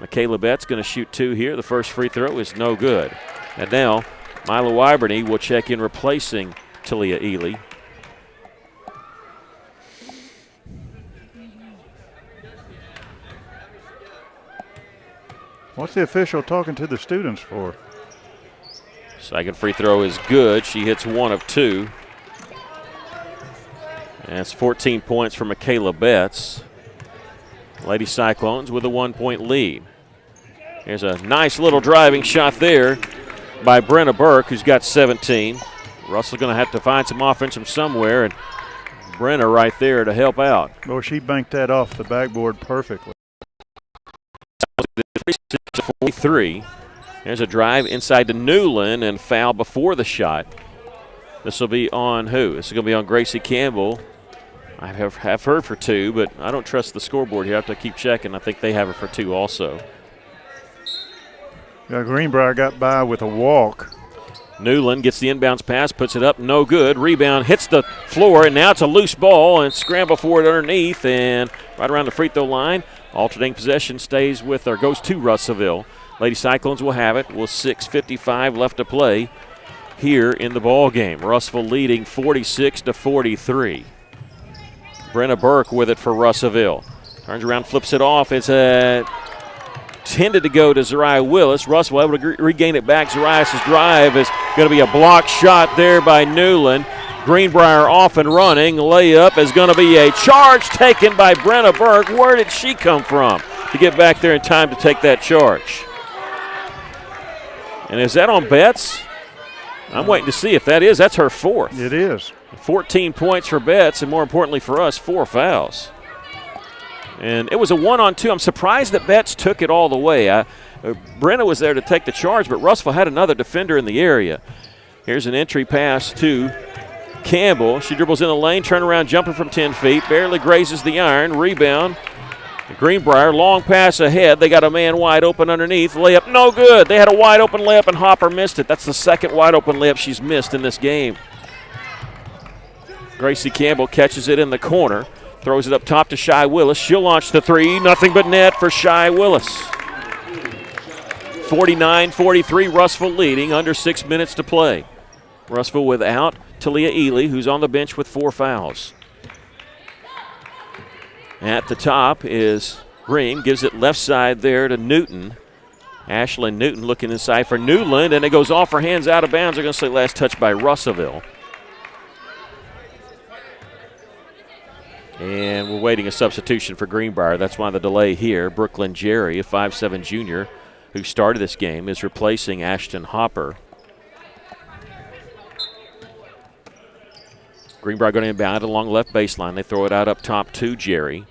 Michaela Betts going to shoot 2 here. The first free throw is no good. And now Mila Wyberny will check in replacing Talia Ely. What's the official talking to the students for? Second free throw is good. She hits 1 of 2. That's 14 points for Michaela Betts. Lady Cyclones with a 1-point lead. Here's a nice little driving shot there by Brenna Burke, who's got 17. Russell's going to have to find some offense from somewhere, and Brenna right there to help out. Well, she banked that off the backboard perfectly. 43. There's a drive inside to Newland and foul before the shot. This will be on who? This is going to be on Gracie Campbell. I have heard for 2, but I don't trust the scoreboard here. I have to keep checking. I think they have her for 2 also. Yeah, Greenbrier got by with a walk. Newland gets the inbounds pass, puts it up, no good. Rebound hits the floor, and now it's a loose ball, and scramble for it underneath, and right around the free throw line. Alternating possession stays with, or goes to Russellville. Lady Cyclones will have it with 6:55 left to play here in the ball game. Russellville leading 46-43. Brenna Burke with it for Russellville. Turns around, flips it off. It's intended to go to Zariah Willis. Russellville able to regain it back. Zariah's drive is going to be a blocked shot there by Newland. Greenbrier off and running. Layup is going to be a charge taken by Brenna Burke. Where did she come from to get back there in time to take that charge? And is that on Betts? I'm waiting to see if that is. That's her 4th. It is. 14 points for Betts, and more importantly for us, 4 fouls. And it was a 1-on-2. I'm surprised that Betts took it all the way. Brenna was there to take the charge, but Russellville had another defender in the area. Here's an entry pass to Campbell. She dribbles in the lane, turnaround jumper from 10 feet, barely grazes the iron, rebound. Greenbrier, long pass ahead. They got a man wide open underneath. Layup, no good. They had a wide open layup, and Hopper missed it. That's the second wide open layup she's missed in this game. Gracie Campbell catches it in the corner, throws it up top to Shy Willis. She'll launch the 3. Nothing but net for Shy Willis. 49-43, Russellville leading, under 6 minutes to play. Russellville without Talia Ely, who's on the bench with 4 fouls. At the top is Green, gives it left side there to Newton. Ashlyn Newton looking inside for Newland, and it goes off her hands out of bounds. They're going to say last touch by Russellville. And we're waiting a substitution for Greenbrier. That's why the delay here. Brooklyn Jerry, a 5'7" junior who started this game, is replacing Ashton Hopper. Greenbrier going to inbound along left baseline. They throw it out up top to Jerry.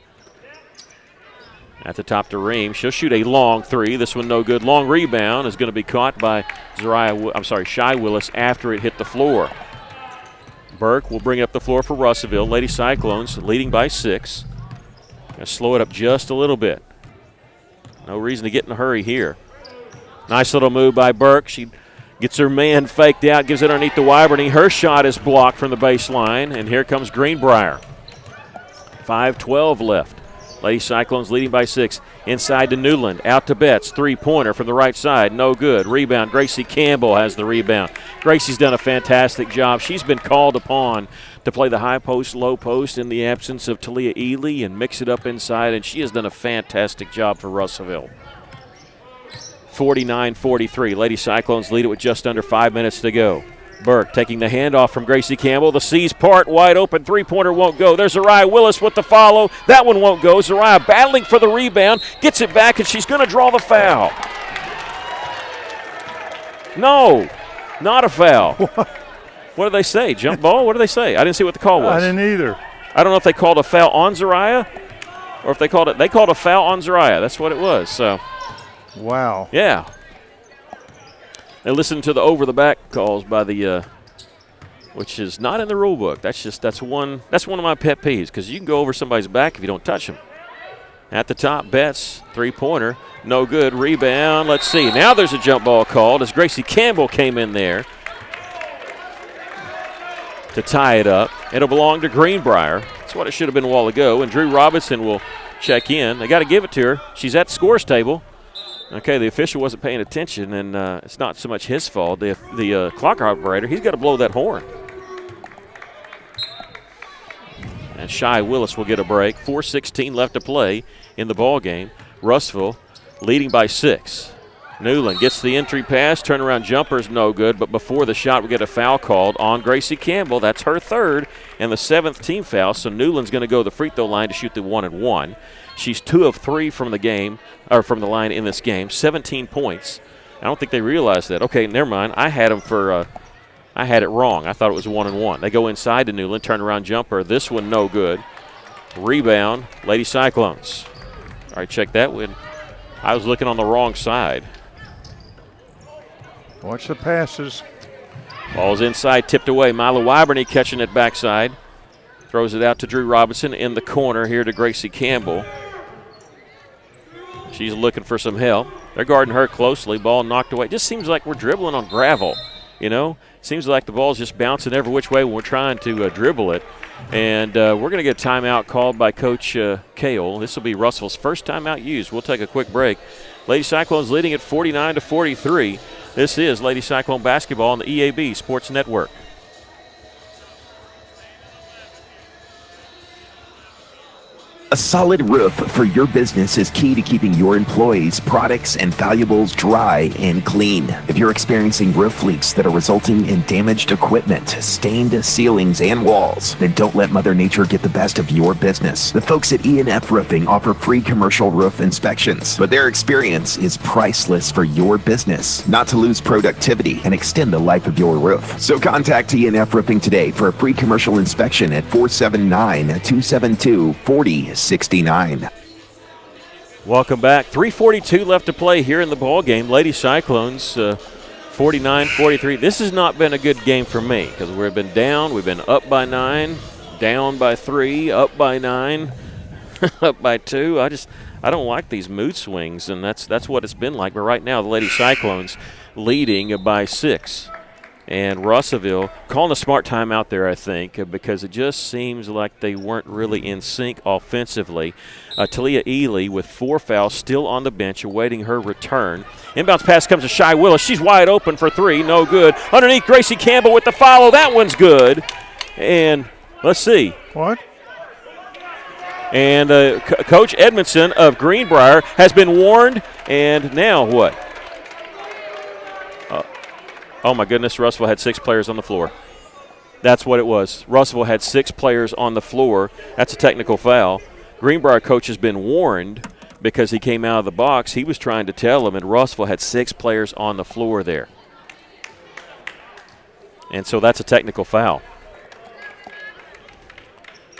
At the top to Ream. She'll shoot a long three. This one no good. Long rebound is going to be caught by Shy Willis after it hit the floor. Burke will bring up the floor for Russellville. Lady Cyclones leading by 6. Going to slow it up just a little bit. No reason to get in a hurry here. Nice little move by Burke. She gets her man faked out, gives it underneath the Wyberny. Her shot is blocked from the baseline, and here comes Greenbrier. 5:12 left. Lady Cyclones leading by 6. Inside to Newland. Out to Betts. Three-pointer from the right side. No good. Rebound. Gracie Campbell has the rebound. Gracie's done a fantastic job. She's been called upon to play the high post, low post in the absence of Talia Ely and mix it up inside, and she has done a fantastic job for Russellville. 49-43. Lady Cyclones lead it with just under 5 minutes to go. Burke taking the handoff from Gracie Campbell. The C's part, wide open. Three-pointer won't go. There's Zariah Willis with the follow. That one won't go. Zariah battling for the rebound. Gets it back, and she's going to draw the foul. No, not a foul. What do they say? Jump ball? What do they say? I didn't see what the call was. I didn't either. I don't know if they called a foul on Zariah or if they called a foul on Zariah. That's what it was. So, wow. Yeah. And listen to the over-the-back calls by the, which is not in the rule book. That's one of my pet peeves because you can go over somebody's back if you don't touch them. At the top, Betts, three-pointer, no good. Rebound. Let's see. Now there's a jump ball called as Gracie Campbell came in there to tie it up. It'll belong to Greenbrier. That's what it should have been a while ago. And Drew Robinson will check in. They got to give it to her. She's at the scores table. Okay, the official wasn't paying attention, and it's not so much his fault. The clock operator, he's got to blow that horn. And Shy Willis will get a break. 4:16 left to play in the ball game. Russellville leading by 6. Newland gets the entry pass. Turnaround jumper is no good, but before the shot, we get a foul called on Gracie Campbell. That's her third and the 7th team foul, so Newland's going to go to the free throw line to shoot the 1-and-1. She's 2 of 3 from the game, or from the line in this game, 17 points. I don't think they realized that. Okay, never mind. I had it wrong. I thought it was 1-and-1. They go inside to Newland, turnaround jumper. This one no good. Rebound, Lady Cyclones. All right, check that one. I was looking on the wrong side. Watch the passes. Ball's inside, tipped away. Mila Wyberny catching it backside. Throws it out to Drew Robinson in the corner here to Gracie Campbell. She's looking for some help. They're guarding her closely. Ball knocked away. It just seems like we're dribbling on gravel, you know. Seems like the ball's just bouncing every which way when we're trying to dribble it. And we're going to get a timeout called by Coach Cale. This will be Russell's first timeout used. We'll take a quick break. Lady Cyclones leading at 49-43. This is Lady Cyclone basketball on the EAB Sports Network. A solid roof for your business is key to keeping your employees, products, and valuables dry and clean. If you're experiencing roof leaks that are resulting in damaged equipment, stained ceilings, and walls, then don't let Mother Nature get the best of your business. The folks at E&F Roofing offer free commercial roof inspections, but their experience is priceless for your business, not to lose productivity and extend the life of your roof. So contact E&F Roofing today for a free commercial inspection at 479-272-4069. Welcome back. 3:42 left to play here in the ball game. Lady Cyclones 49-43. This has not been a good game for me because we've been down. We've been up by 9, down by 3, up by 9, up by 2. I don't like these mood swings, and that's what it's been like. But right now, the Lady Cyclones leading by 6. And Russellville calling a smart timeout there, I think, because it just seems like they weren't really in sync offensively. Talia Ely with 4 fouls still on the bench awaiting her return. Inbounds pass comes to Shy Willis. She's wide open for 3. No good. Underneath, Gracie Campbell with the follow. That one's good. And let's see. What? And Coach Edmondson of Greenbrier has been warned. And now what? Oh, my goodness, Russellville had 6 players on the floor. That's what it was. Russellville had 6 players on the floor. That's a technical foul. Greenbrier coach has been warned because he came out of the box. He was trying to tell him, and Russellville had 6 players on the floor there. And so that's a technical foul.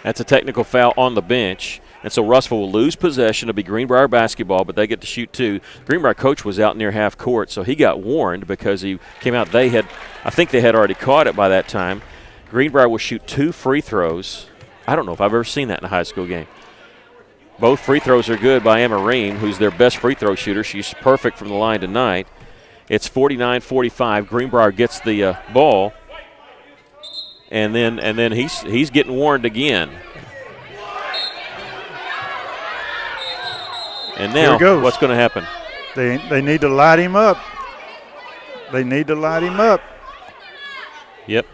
That's a technical foul on the bench. And so Russellville will lose possession. It'll be Greenbrier basketball, but they get to shoot 2. Greenbrier coach was out near half court, so he got warned because he came out. I think they had already caught it by that time. Greenbrier will shoot 2 free throws. I don't know if I've ever seen that in a high school game. Both free throws are good by Emma Ream, who's their best free throw shooter. She's perfect from the line tonight. It's 49-45. Greenbrier gets the ball, and then he's getting warned again. And now, what's going to happen? They need to light him up. They need to light him up. Yep.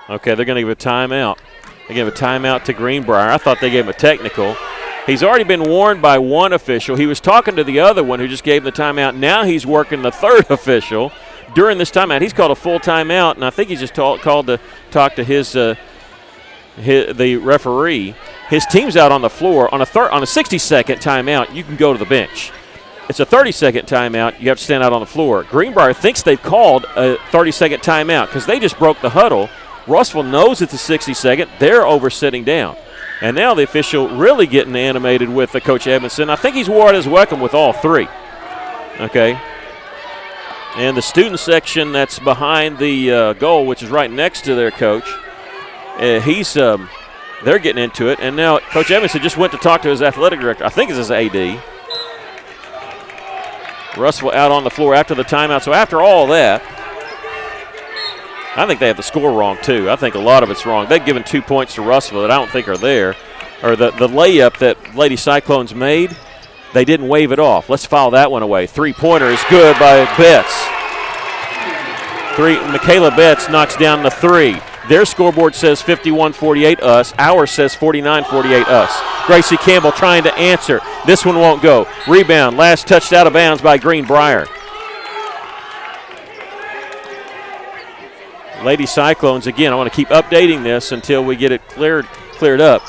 Okay, they're going to give a timeout. They give a timeout to Greenbrier. I thought they gave him a technical. He's already been warned by one official. He was talking to the other one who just gave him the timeout. Now he's working the third official during this timeout. He's called a full timeout, and I think he's just called to talk to the referee. His team's out on the floor on a 60-second timeout. You can go to the bench. It's a 30-second timeout. You have to stand out on the floor. Greenbrier thinks they've called a 30-second timeout because they just broke the huddle. Russellville knows it's a 60-second. They're over sitting down. And now the official really getting animated with Coach Edmondson. I think he's wore out his welcome with all 3. Okay. And the student section that's behind the goal, which is right next to their coach, they're getting into it. And now Coach Edmondson just went to talk to his athletic director. I think it's his AD. Russellville out on the floor after the timeout. So after all that, I think they have the score wrong, too. I think a lot of it's wrong. They've given 2 points to Russellville that I don't think are there. Or the layup that Lady Cyclones made, they didn't wave it off. Let's foul that one away. 3-pointer is good by Betts. Michaela Betts knocks down the 3. Their scoreboard says 51-48 us. Ours says 49-48 us. Gracie Campbell trying to answer. This one won't go. Rebound. Last touched out of bounds by Greenbrier. Lady Cyclones, again, I want to keep updating this until we get it cleared up.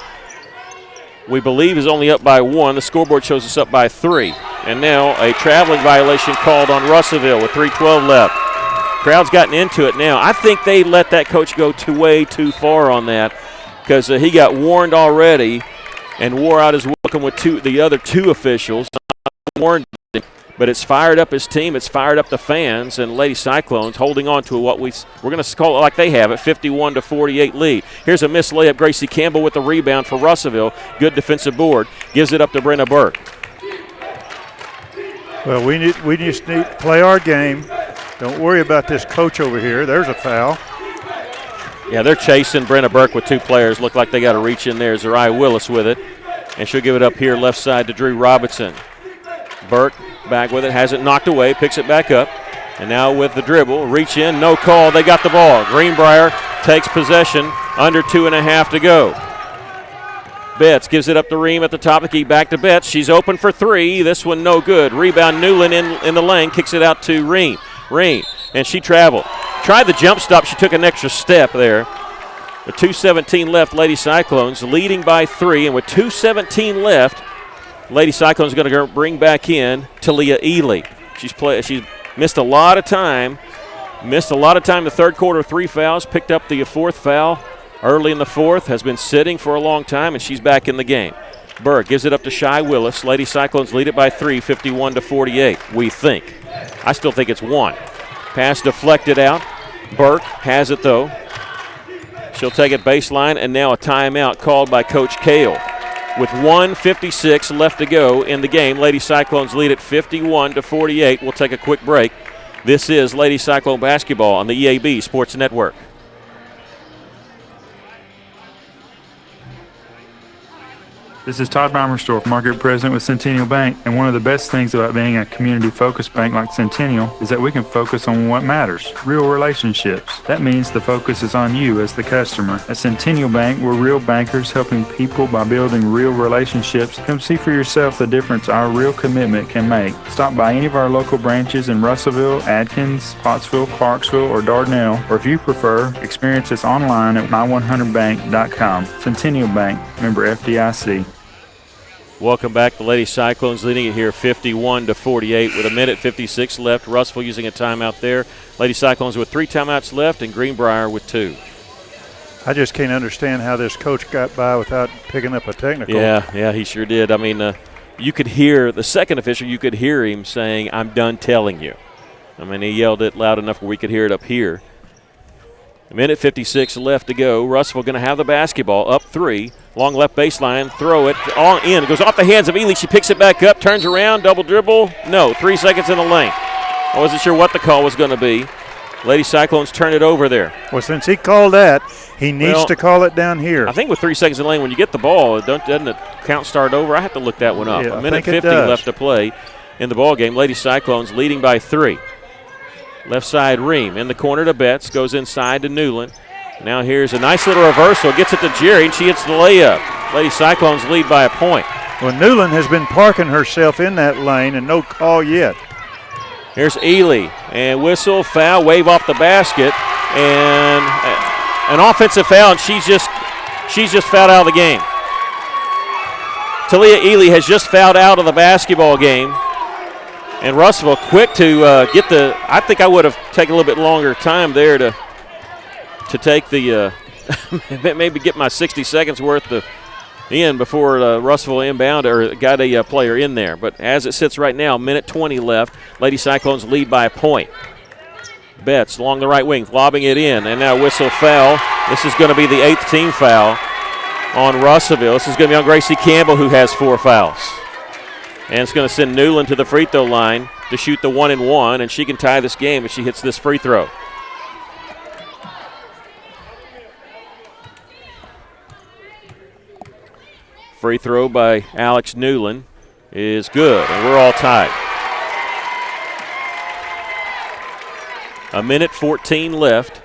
We believe is only up by 1. The scoreboard shows us up by 3. And now a traveling violation called on Russellville with 3:12 left. Crowd's gotten into it now. I think they let that coach go way too far on that because he got warned already and wore out his welcome with the other 2 officials. Warned him, but it's fired up his team. It's fired up the fans, and Lady Cyclones holding on to what we're going to call it like they have it, 51-48 lead. Here's a missed layup. Gracie Campbell with the rebound for Russellville. Good defensive board. Gives it up to Brenna Burke. Well, we just need to play our game. Don't worry about this coach over here. There's a foul. Yeah, they're chasing Brenna Burke with 2 players. Look like they got to reach in there. Zariah Willis with it. And she'll give it up here left side to Drew Robinson. Burke back with it, has it knocked away, picks it back up. And now with the dribble, reach in, no call. They got the ball. Greenbrier takes possession, under 2.5 to go. Betts gives it up to Ream at the top of the key. Back to Betts. She's open for 3. This one no good. Rebound Newland in the lane. Kicks it out to Ream. And she traveled. Tried the jump stop. She took an extra step there. With 2:17 left, Lady Cyclones leading by 3. And with 2:17 left, Lady Cyclones going to bring back in Talia Ely. She's missed a lot of time. The third quarter, 3 fouls. Picked up the 4th foul early in the 4th. Has been sitting for a long time, and she's back in the game. Burke gives it up to Shy Willis. Lady Cyclones lead it by 3, 51-48, we think. I still think it's 1. Pass deflected out. Burke has it, though. She'll take it baseline, and now a timeout called by Coach Kale. With 1:56 left to go in the game, Lady Cyclones lead at 51-48. We'll take a quick break. This is Lady Cyclone basketball on the EAB Sports Network. This is Todd Baumerstorff, Market President with Centennial Bank, and one of the best things about being a community-focused bank like Centennial is that we can focus on what matters, real relationships. That means the focus is on you as the customer. At Centennial Bank, we're real bankers helping people by building real relationships. Come see for yourself the difference our real commitment can make. Stop by any of our local branches in Russellville, Adkins, Pottsville, Clarksville, or Dardanelle, or if you prefer, experience us online at my100bank.com. Centennial Bank, member FDIC. Welcome back. The Lady Cyclones leading it here 51-48 with 1:56 left. Russellville using a timeout there. Lady Cyclones with 3 timeouts left and Greenbrier with 2. I just can't understand how this coach got by without picking up a technical. Yeah, he sure did. I mean, you could hear the second official, you could hear him saying, "I'm done telling you." I mean, he yelled it loud enough where we could hear it up here. A minute 56 left to go. Russellville going to have the basketball, up 3. Long left baseline, throw it all in. It goes off the hands of Ely. She picks it back up, turns around, double dribble. No, 3 seconds in the lane. I wasn't sure what the call was going to be. Lady Cyclones turn it over there. Well, since he called that, he needs to call it down here. I think with 3 seconds in the lane, when you get the ball, doesn't the count start over? I have to look that one up. Yeah, a minute 50 left to play in the ball game. Lady Cyclones leading by 3. Left side Ream in the corner to Betts, goes inside to Newland. Now here's a nice little reversal, gets it to Jerry, and she hits the layup. Lady Cyclones lead by a point. Well, Newland has been parking herself in that lane and no call yet. Here's Ely, and whistle, foul, wave off the basket, and an offensive foul, and she's just fouled out of the game. Talia Ely has just fouled out of the basketball game. And Russellville quick to get the – I think I would have taken a little bit longer time there to take the maybe get my 60 seconds worth in before Russellville inbound or got a player in there. But as it sits right now, minute 20 left. Lady Cyclones lead by a point. Betts along the right wing, lobbing it in, and now whistle foul. This is going to be the 8th team foul on Russellville. This is going to be on Gracie Campbell, who has 4 fouls. And it's going to send Newland to the free throw line to shoot the 1-and-1, and she can tie this game if she hits this free throw. Free throw by Alex Newland is good, and we're all tied. A minute 14 left.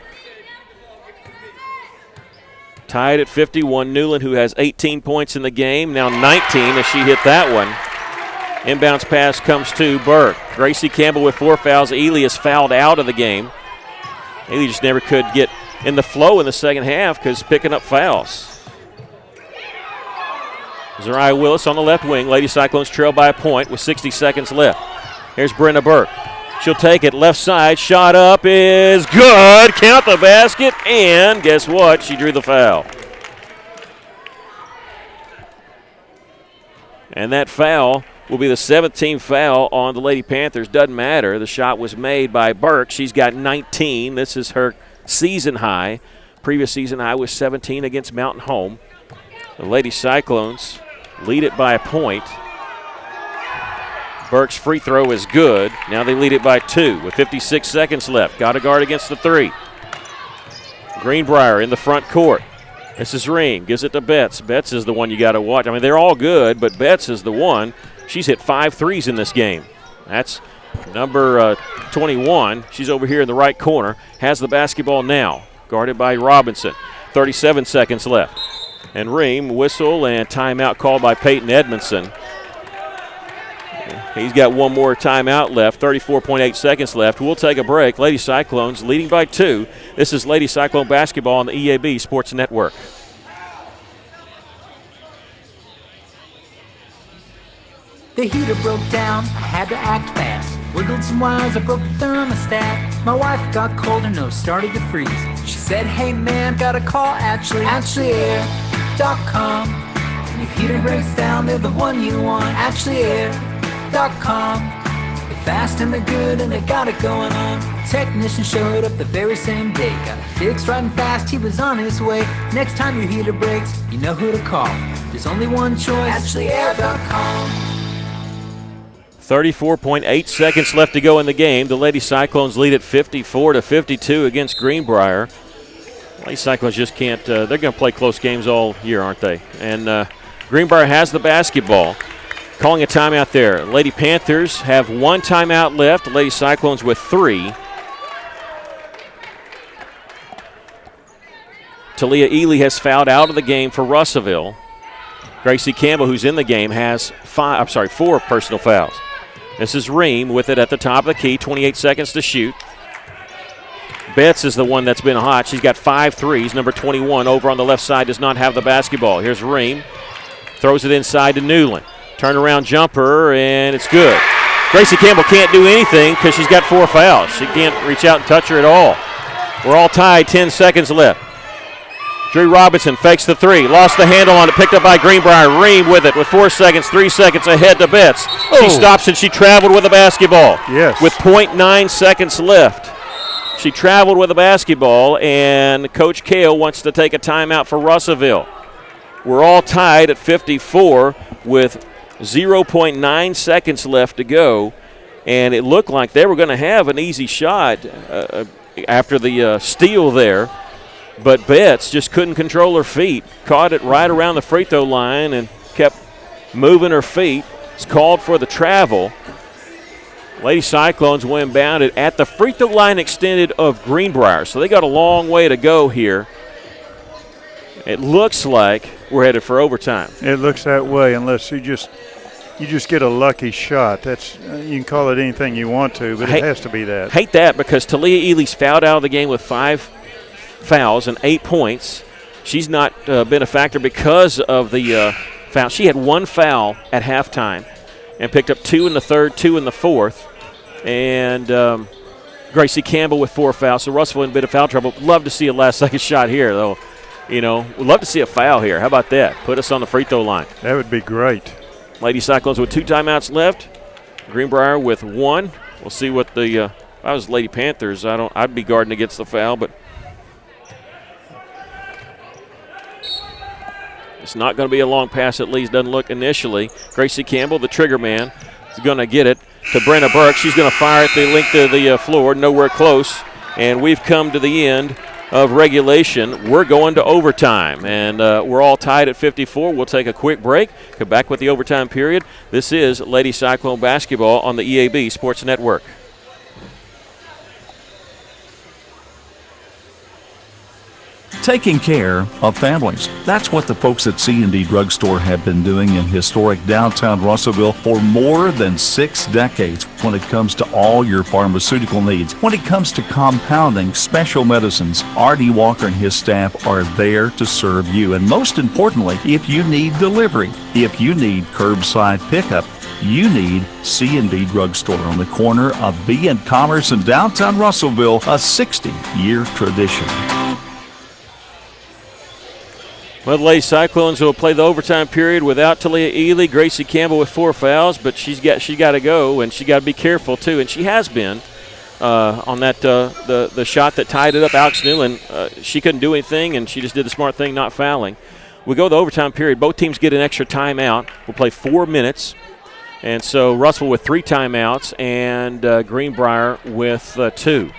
Tied at 51. Newland, who has 18 points in the game, now 19 as she hit that one. Inbounds pass comes to Burke. Gracie Campbell with 4 fouls. Ely is fouled out of the game. Ely just never could get in the flow in the second half because picking up fouls. Zariah Willis on the left wing. Lady Cyclones trail by a point with 60 seconds left. Here's Brenna Burke. She'll take it left side. Shot up is good. Count the basket. And guess what? She drew the foul. And that foul will be the 7th team foul on the Lady Panthers. Doesn't matter. The shot was made by Burke. She's got 19. This is her season high. Previous season high was 17 against Mountain Home. The Lady Cyclones lead it by a point. Burke's free throw is good. Now they lead it by 2 with 56 seconds left. Got a guard against the 3. Greenbrier in the front court. This is Ream. Gives it to Betts. Betts is the one you got to watch. I mean, they're all good, but Betts is the one. She's hit 5 threes in this game. That's number 21. She's over here in the right corner. Has the basketball now. Guarded by Robinson. 37 seconds left. And Ream, whistle, and timeout called by Peyton Edmondson. He's got one more timeout left. 34.8 seconds left. We'll take a break. Lady Cyclones leading by 2. This is Lady Cyclone basketball on the EAB Sports Network. The heater broke down, I had to act fast. Wiggled some wires, I broke the thermostat. My wife got cold, her nose started to freeze. She said, hey man, got a call, AshleyAir.com. When your heater breaks down, they're the one you want, AshleyAir.com. They're fast and they're good and they got it going on. Technician showed up the very same day. Got it fixed right and fast, he was on his way. Next time your heater breaks, you know who to call. There's only one choice, AshleyAir.com. 34.8 seconds left to go in the game. The Lady Cyclones lead at 54-52 against Greenbrier. Lady Cyclones just can't, they're going to play close games all year, aren't they? And Greenbrier has the basketball. Calling a timeout there. Lady Panthers have 1 timeout left. The Lady Cyclones with 3. Talia Ely has fouled out of the game for Russellville. Gracie Campbell, who's in the game, has 4 personal fouls. This is Ream with it at the top of the key. 28 seconds to shoot. Betts is the one that's been hot. She's got 5 threes. Number 21 over on the left side does not have the basketball. Here's Ream. Throws it inside to Newland. Turnaround jumper, and it's good. Gracie Campbell can't do anything because she's got 4 fouls. She can't reach out and touch her at all. We're all tied. 10 seconds left. Drew Robinson fakes the three, lost the handle on it, picked up by Greenbrier. Ream with it with 4 seconds, 3 seconds ahead to Betts. She stops and she traveled with a basketball. Yes. With 0.9 seconds left. She traveled with a basketball, and Coach Kale wants to take a timeout for Russellville. We're all tied at 54 with 0.9 seconds left to go, and it looked like they were going to have an easy shot after the steal there. But Betts just couldn't control her feet. Caught it right around the free throw line and kept moving her feet. It's called for the travel. Lady Cyclones will inbound it at the free throw line extended of Greenbrier. So they got a long way to go here. It looks like we're headed for overtime. It looks that way unless you just get a lucky shot. That's you can call it anything you want to, but it has to be that. Hate that because Talia Ely's fouled out of the game with 5 fouls and 8 points. She's not been a factor because of the foul. She had 1 foul at halftime and picked up 2 in the third, 2 in the fourth. And Gracie Campbell with 4 fouls. So Russell in a bit of foul trouble. Love to see a last-second shot here, though. You know, we'd love to see a foul here. How about that? Put us on the free throw line. That would be great. Lady Cyclones with 2 timeouts left. Greenbrier with 1. We'll see what the if I was Lady Panthers, I'd be guarding against the foul, but it's not going to be a long pass, at least doesn't look initially. Gracie Campbell, the trigger man, is going to get it to Brenna Burke. She's going to fire at the length of the floor, nowhere close. And we've come to the end of regulation. We're going to overtime, and we're all tied at 54. We'll take a quick break, come back with the overtime period. This is Lady Cyclone basketball on the EAB Sports Network. Taking care of families. That's what the folks at C&D Drugstore have been doing in historic downtown Russellville for more than 6 decades when it comes to all your pharmaceutical needs. When it comes to compounding, special medicines, R.D. Walker and his staff are there to serve you. And most importantly, if you need delivery, if you need curbside pickup, you need C&D Drugstore on the corner of B and Commerce in downtown Russellville, a 60-year tradition. Well, the Lady Cyclones will play the overtime period without Talia Ely. Gracie Campbell with 4 fouls, but she got to go, and she got to be careful too. And she has been on that the shot that tied it up. Alex Newland, she couldn't do anything, and she just did the smart thing, not fouling. We go to the overtime period. Both teams get an extra timeout. We'll play 4 minutes, and so Russell with 3 timeouts and Greenbrier with 2.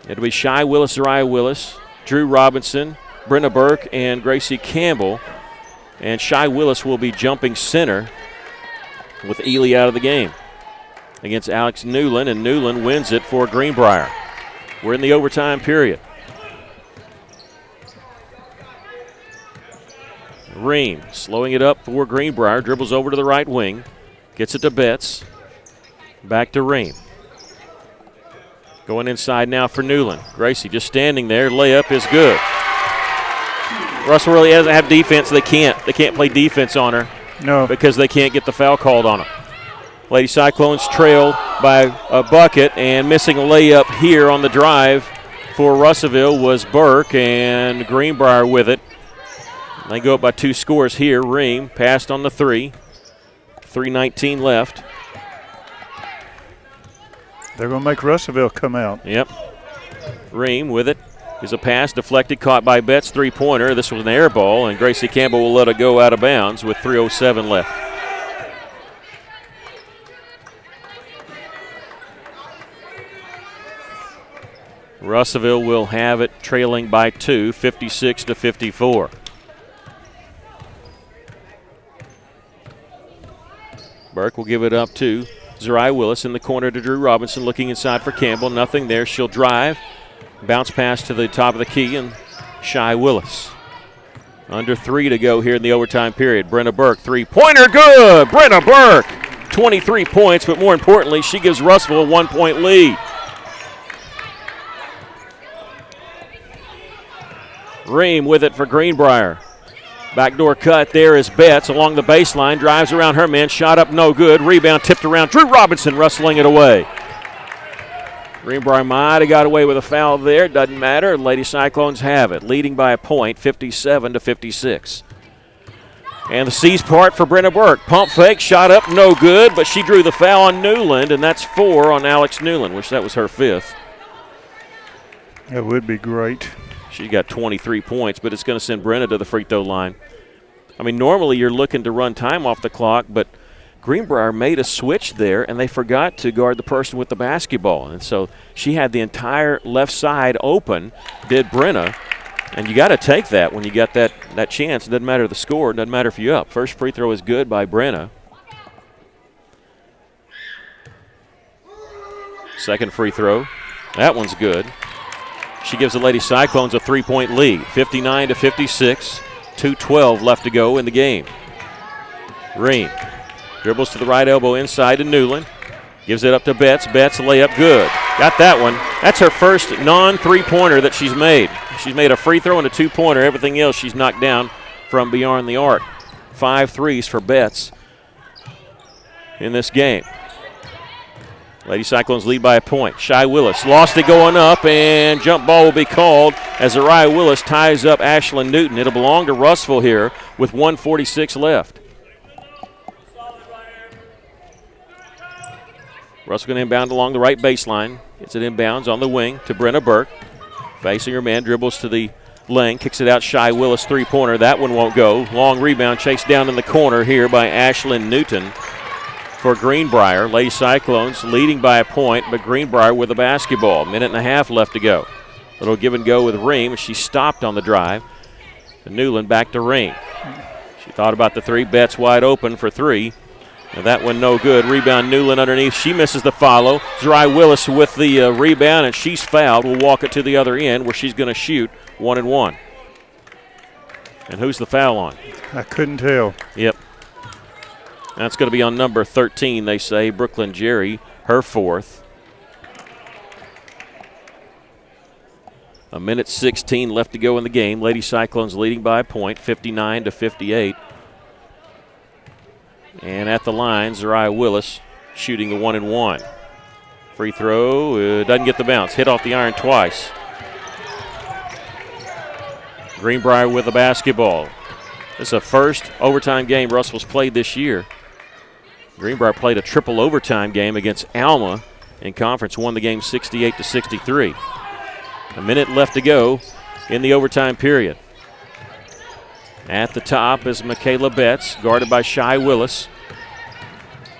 It'll be Shy Willis, Zariah Willis, Drew Robinson, Brenna Burke, and Gracie Campbell. And Shy Willis will be jumping center with Ely out of the game against Alex Newland, and Newland wins it for Greenbrier. We're in the overtime period. Ream slowing it up for Greenbrier, dribbles over to the right wing, gets it to Betts, back to Ream. Going inside now for Newland. Gracie just standing there, layup is good. Russell really doesn't have defense. They can't play defense on her. No. Because they can't get the foul called on them. Lady Cyclones trailed by a bucket, and missing a layup here on the drive for Russellville was Burke, and Greenbrier with it. They go up by 2 scores here. Ream passed on the 3. 3:19 left. They're going to make Russellville come out. Yep. Ream with it. Is a pass deflected, caught by Betts, 3-pointer. This was an air ball, and Gracie Campbell will let it go out of bounds with 3:07 left. Russellville will have it trailing by 2, 56-54. Burke will give it up to Zariah Willis in the corner to Drew Robinson, looking inside for Campbell. Nothing there. She'll drive. Bounce pass to the top of the key, and Shy Willis. Under 3 to go here in the overtime period. Brenna Burke, 3-pointer, good! Brenna Burke, 23 points, but more importantly, she gives Russellville a 1-point lead. Ream with it for Greenbrier. Backdoor cut there is Betts along the baseline, drives around her man, shot up no good, rebound tipped around. Drew Robinson wrestling it away. Greenbrier might have got away with a foul there. Doesn't matter. Lady Cyclones have it, leading by a point, 57-56. And the C's part for Brenna Burke. Pump fake, shot up, no good, but she drew the foul on Newland, and that's 4 on Alex Newland, which that was her 5th. That would be great. She got 23 points, but it's going to send Brenna to the free throw line. I mean, normally you're looking to run time off the clock, but Greenbrier made a switch there, and they forgot to guard the person with the basketball. And so she had the entire left side open, did Brenna. And you got to take that when you got that chance. It doesn't matter the score. It doesn't matter if you're up. First free throw is good by Brenna. Second free throw. That one's good. She gives the Lady Cyclones a 3-point lead, 59-56. 2:12 left to go in the game. Green dribbles to the right elbow inside to Newland. Gives it up to Betts. Betts layup good. Got that one. That's her first non-three-pointer that she's made. She's made a free throw and a 2-pointer. Everything else she's knocked down from beyond the arc. 5 threes for Betts in this game. Lady Cyclones lead by a point. Shy Willis lost it going up, and jump ball will be called as Zariah Willis ties up Ashlyn Newton. It'll belong to Russell here with 1:46 left. Russell going to inbound along the right baseline. Gets it inbounds on the wing to Brenna Burke. Facing her man, dribbles to the lane, kicks it out. Shy Willis, 3-pointer. That one won't go. Long rebound chased down in the corner here by Ashlyn Newton for Greenbrier. Lady Cyclones leading by a point, but Greenbrier with the basketball. Minute and a half left to go. Little give and go with Ream. She stopped on the drive. And Newland back to Ream. She thought about the three. Betts wide open for 3. And that one no good. Rebound Newland underneath. She misses the follow. Zariah Willis with the rebound, and she's fouled. We'll walk it to the other end where she's going to shoot 1-1. And who's the foul on? I couldn't tell. Yep. That's going to be on number 13, they say. Brooklyn Jerry, her 4th. A minute 16 left to go in the game. Lady Cyclones leading by a point, 59-58. And at the line, Zariah Willis shooting the 1-1. Free throw, doesn't get the bounce. Hit off the iron twice. Greenbrier with the basketball. This is a first overtime game Russell's played this year. Greenbrier played a triple overtime game against Alma in conference, won the game 68-63. A minute left to go in the overtime period. At the top is Michaela Betts, guarded by Shy Willis.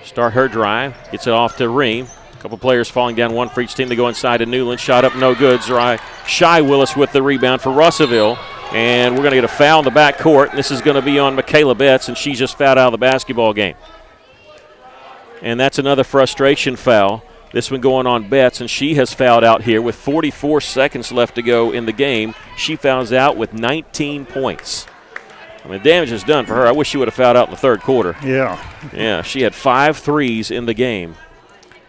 Start her drive, gets it off to Ream. A couple players falling down, one for each team. They go inside to Newland, shot up, no good. Shy Willis with the rebound for Russellville. And we're going to get a foul in the back court. This is going to be on Michaela Betts, and she's just fouled out of the basketball game. And that's another frustration foul. This one going on Betts, and she has fouled out here with 44 seconds left to go in the game. She fouls out with 19 points. I mean, damage is done for her. I wish she would have fouled out in the third quarter. Yeah. Yeah, she had 5 threes in the game.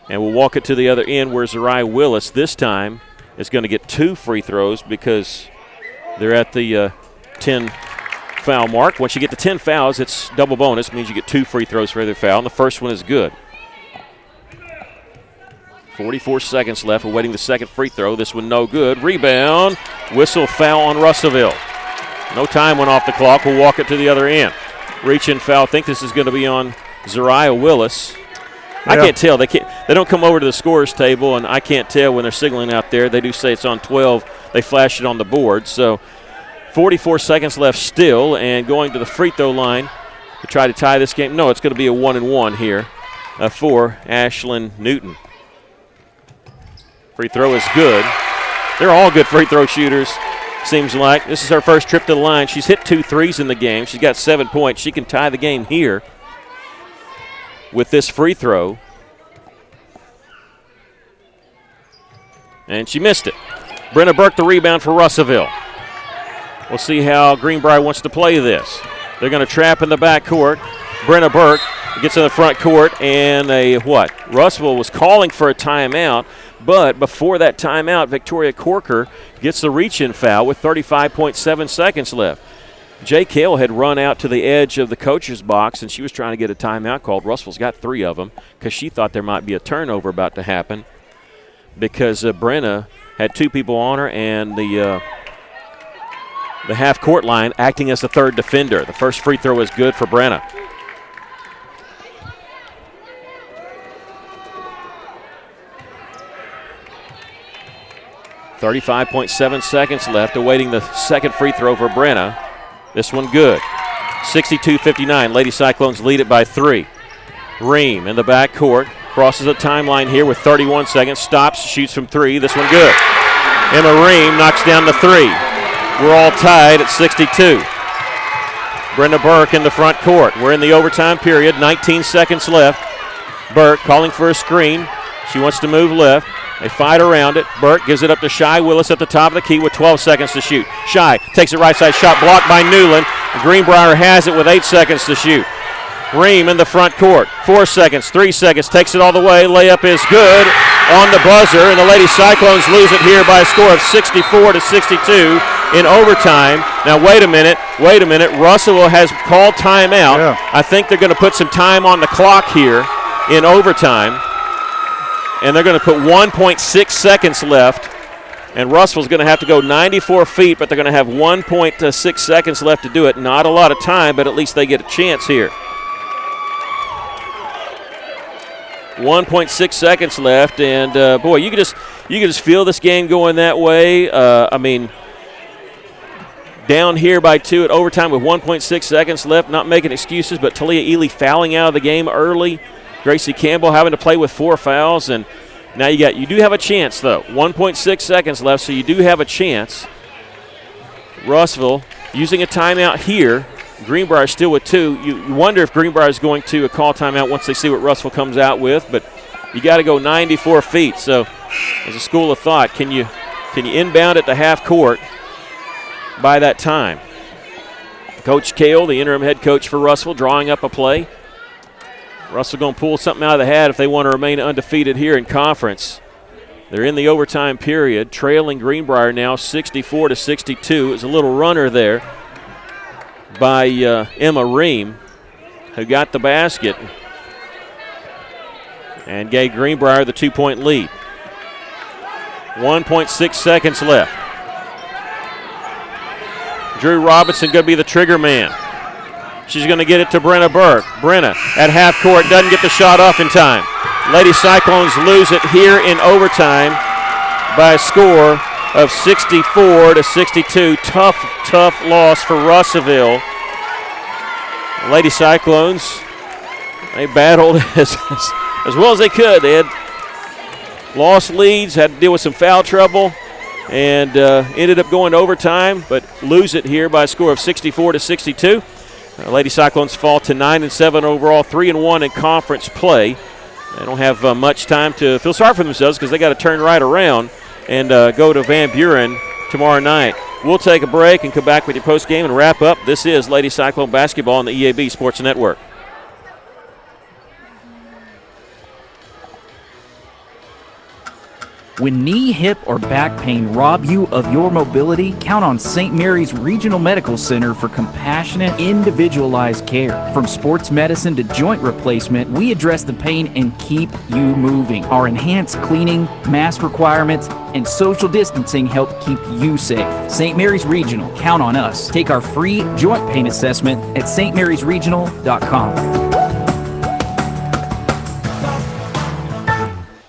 And we'll walk it to the other end where Zariah Willis this time is going to get 2 free throws because they're at the 10 foul mark. Once you get to 10 fouls, it's double bonus. It means you get 2 free throws for every foul, and the first one is good. 44 seconds left. We're waiting the second free throw. This one no good. Rebound. Whistle foul on Russellville. No time went off the clock. We'll walk it to the other end. Reach in foul. I think this is going to be on Zariah Willis. Yeah. I can't tell. They don't come over to the scorer's table, and I can't tell when they're signaling out there. They do say it's on 12. They flash it on the board. So 44 seconds left still, and going to the free throw line to try to tie this game. No, it's going to be a 1-1 here for Ashlyn Newton. Free throw is good. They're all good free throw shooters, seems like. This is her first trip to the line. She's hit 2 threes in the game. She's got 7 points. She can tie the game here with this free throw. And she missed it. Brenna Burke the rebound for Russellville. We'll see how Greenbrier wants to play this. They're going to trap in the backcourt. Brenna Burke gets in the front court, and Russellville was calling for a timeout, but before that timeout, Victoria Corker gets the reach-in foul with 35.7 seconds left. Jay Cale had run out to the edge of the coach's box, and she was trying to get a timeout called. Russellville's got 3 of them because she thought there might be a turnover about to happen. because Brenna had two people on her, and the half-court line acting as the third defender. The first free throw is good for Brenna. .7 seconds left, awaiting the second free throw for Brenna. This one good. 62-59. Lady Cyclones lead it by 3. Ream in the backcourt. Crosses the timeline here with 31 seconds. Stops, shoots from 3. This one good. Emma Ream knocks down the 3. We're all tied at 62. Brenda Burke in the front court. We're in the overtime period. 19 seconds left. Burke calling for a screen. She wants to move left. They fight around it. Burke gives it up to Shy Willis at the top of the key with 12 seconds to shoot. Shy takes it right side shot blocked by Newland. Greenbrier has it with 8 seconds to shoot. Ream in the front court. 4 seconds, 3 seconds, takes it all the way. Layup is good on the buzzer, and the Lady Cyclones lose it here by a score of 64-62 in overtime. Now wait a minute. Russellville has called timeout. Yeah. I think they're going to put some time on the clock here in overtime. And they're going to put 1.6 seconds left. And Russell's going to have to go 94 feet, but they're going to have 1.6 seconds left to do it. Not a lot of time, but at least they get a chance here. 1.6 seconds left, and boy, you can just feel this game going that way. I mean, down here by 2 at overtime with 1.6 seconds left, not making excuses, but Talia Ely fouling out of the game early. Gracie Campbell having to play with 4 fouls, and now you do have a chance, though. 1.6 seconds left, so you do have a chance. Russellville using a timeout here. Greenbrier still with 2. You wonder if Greenbrier is going to call timeout once they see what Russellville comes out with, but you got to go 94 feet. So, as a school of thought, can you inbound at the half court by that time? Coach Cale, the interim head coach for Russellville, drawing up a play. Russell going to pull something out of the hat if they want to remain undefeated here in conference. They're in the overtime period, trailing Greenbrier now 64-62. It's a little runner there by Emma Ream, who got the basket and gave Greenbrier the 2-point lead. 1.6 seconds left. Drew Robinson going to be the trigger man. She's going to get it to Brenna Burke. Brenna at half court doesn't get the shot off in time. Lady Cyclones lose it here in overtime by a score of 64-62. Tough loss for Russellville. Lady Cyclones, they battled as well as they could. They had lost leads, had to deal with some foul trouble, and ended up going to overtime, but lose it here by a score of 64-62. Lady Cyclones fall to 9-7 overall, 3-1 in conference play. They don't have much time to feel sorry for themselves because they got to turn right around and go to Van Buren tomorrow night. We'll take a break and come back with your post game and wrap up. This is Lady Cyclone basketball on the EAB Sports Network. When knee, hip, or back pain rob you of your mobility, count on St. Mary's Regional Medical Center for compassionate, individualized care. From sports medicine to joint replacement, we address the pain and keep you moving. Our enhanced cleaning, mask requirements, and social distancing help keep you safe. St. Mary's Regional, count on us. Take our free joint pain assessment at stmarysregional.com.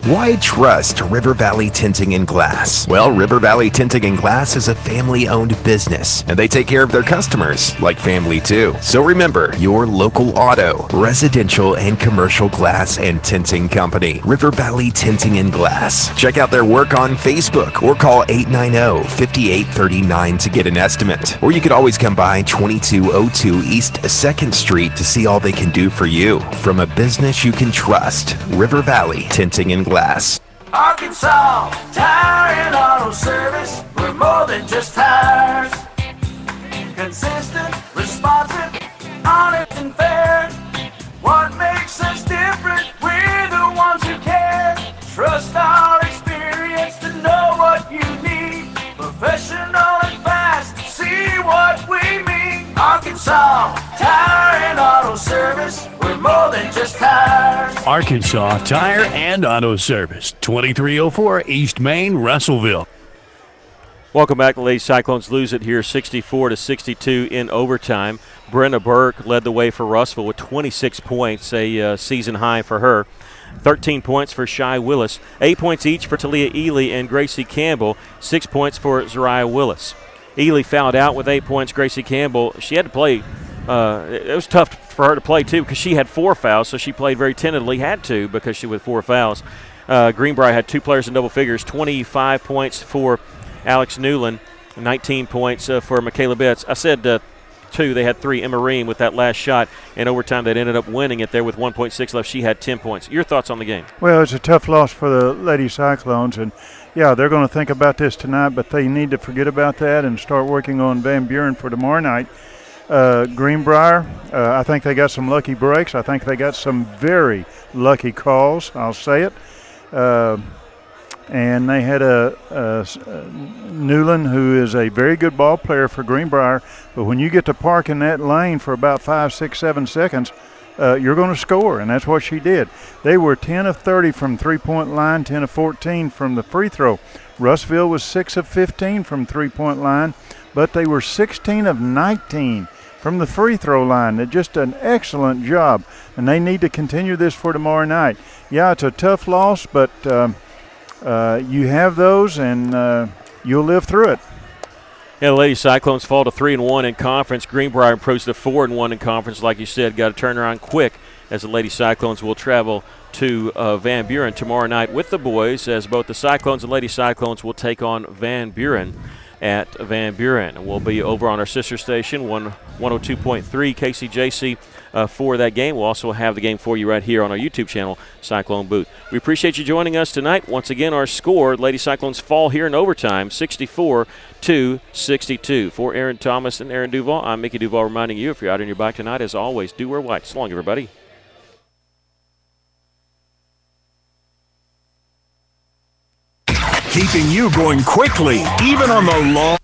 Why trust River Valley Tinting and Glass? Well, River Valley Tinting and Glass is a family-owned business, and they take care of their customers like family too. So remember, your local auto, residential, and commercial glass and tinting company, River Valley Tinting and Glass. Check out their work on Facebook or call 890-5839 to get an estimate. Or you could always come by 2202 East 2nd Street to see all they can do for you. From a business you can trust, River Valley Tinting and Glass. Arkansas Tire and Auto Service. We're more than just tires. Consistent, responsive, honest and fair. What makes us different? We're the ones who care. Trust our experience to know what you need. Professional and fast, see what we mean. Arkansas Tire and Auto Service. We're more than just tires. Arkansas Tire and Auto Service, 2304 East Main, Russellville. Welcome back. The Lady Cyclones lose it here 64-62 in overtime. Brenna Burke led the way for Russellville with 26 points, a season high for her. 13 points for Shy Willis. 8 points each for Talia Ely and Gracie Campbell. 6 points for Zariah Willis. Ely fouled out with 8 points. Gracie Campbell, she had to play. It was tough for her to play, too, because she had 4 fouls, so she played very tentatively. Had to because she had 4 fouls. Greenbrier had 2 players in double figures. 25 points for Alex Newland. 19 points for Michaela Betts. I said 2. They had 3. Emma Ream with that last shot. In overtime, they ended up winning it there with 1.6 left. She had 10 points. Your thoughts on the game? Well, it's a tough loss for the Lady Cyclones, and yeah, they're going to think about this tonight, but they need to forget about that and start working on Van Buren for tomorrow night. Greenbrier, I think they got some lucky breaks. I think they got some very lucky calls. I'll say it. And they had Newland, who is a very good ball player for Greenbrier, but when you get to park in that lane for about 5, 6, 7 seconds, you're going to score, and that's what she did. They were 10 of 30 from three-point line, 10 of 14 from the free throw. Russellville was 6 of 15 from three-point line, but they were 16 of 19 from the free throw line. They're just an excellent job, and they need to continue this for tomorrow night. Yeah, it's a tough loss, but you have those, and you'll live through it. Yeah, the Lady Cyclones fall to 3-1 in conference. Greenbrier improves to 4-1 in conference. Like you said, got to turn around quick as the Lady Cyclones will travel to Van Buren tomorrow night with the boys, as both the Cyclones and Lady Cyclones will take on Van Buren at Van Buren. We'll be over on our sister station, 102.3 KCJC, for that game. We'll also have the game for you right here on our YouTube channel, Cyclone Booth. We appreciate you joining us tonight. Once again, our score, Lady Cyclones fall here in overtime, 64-62. For Aaron Thomas and Aaron Duval, I'm Mickey Duval reminding you, if you're out on your bike tonight, as always, do wear white. So long, everybody. Keeping you going quickly, even on the long.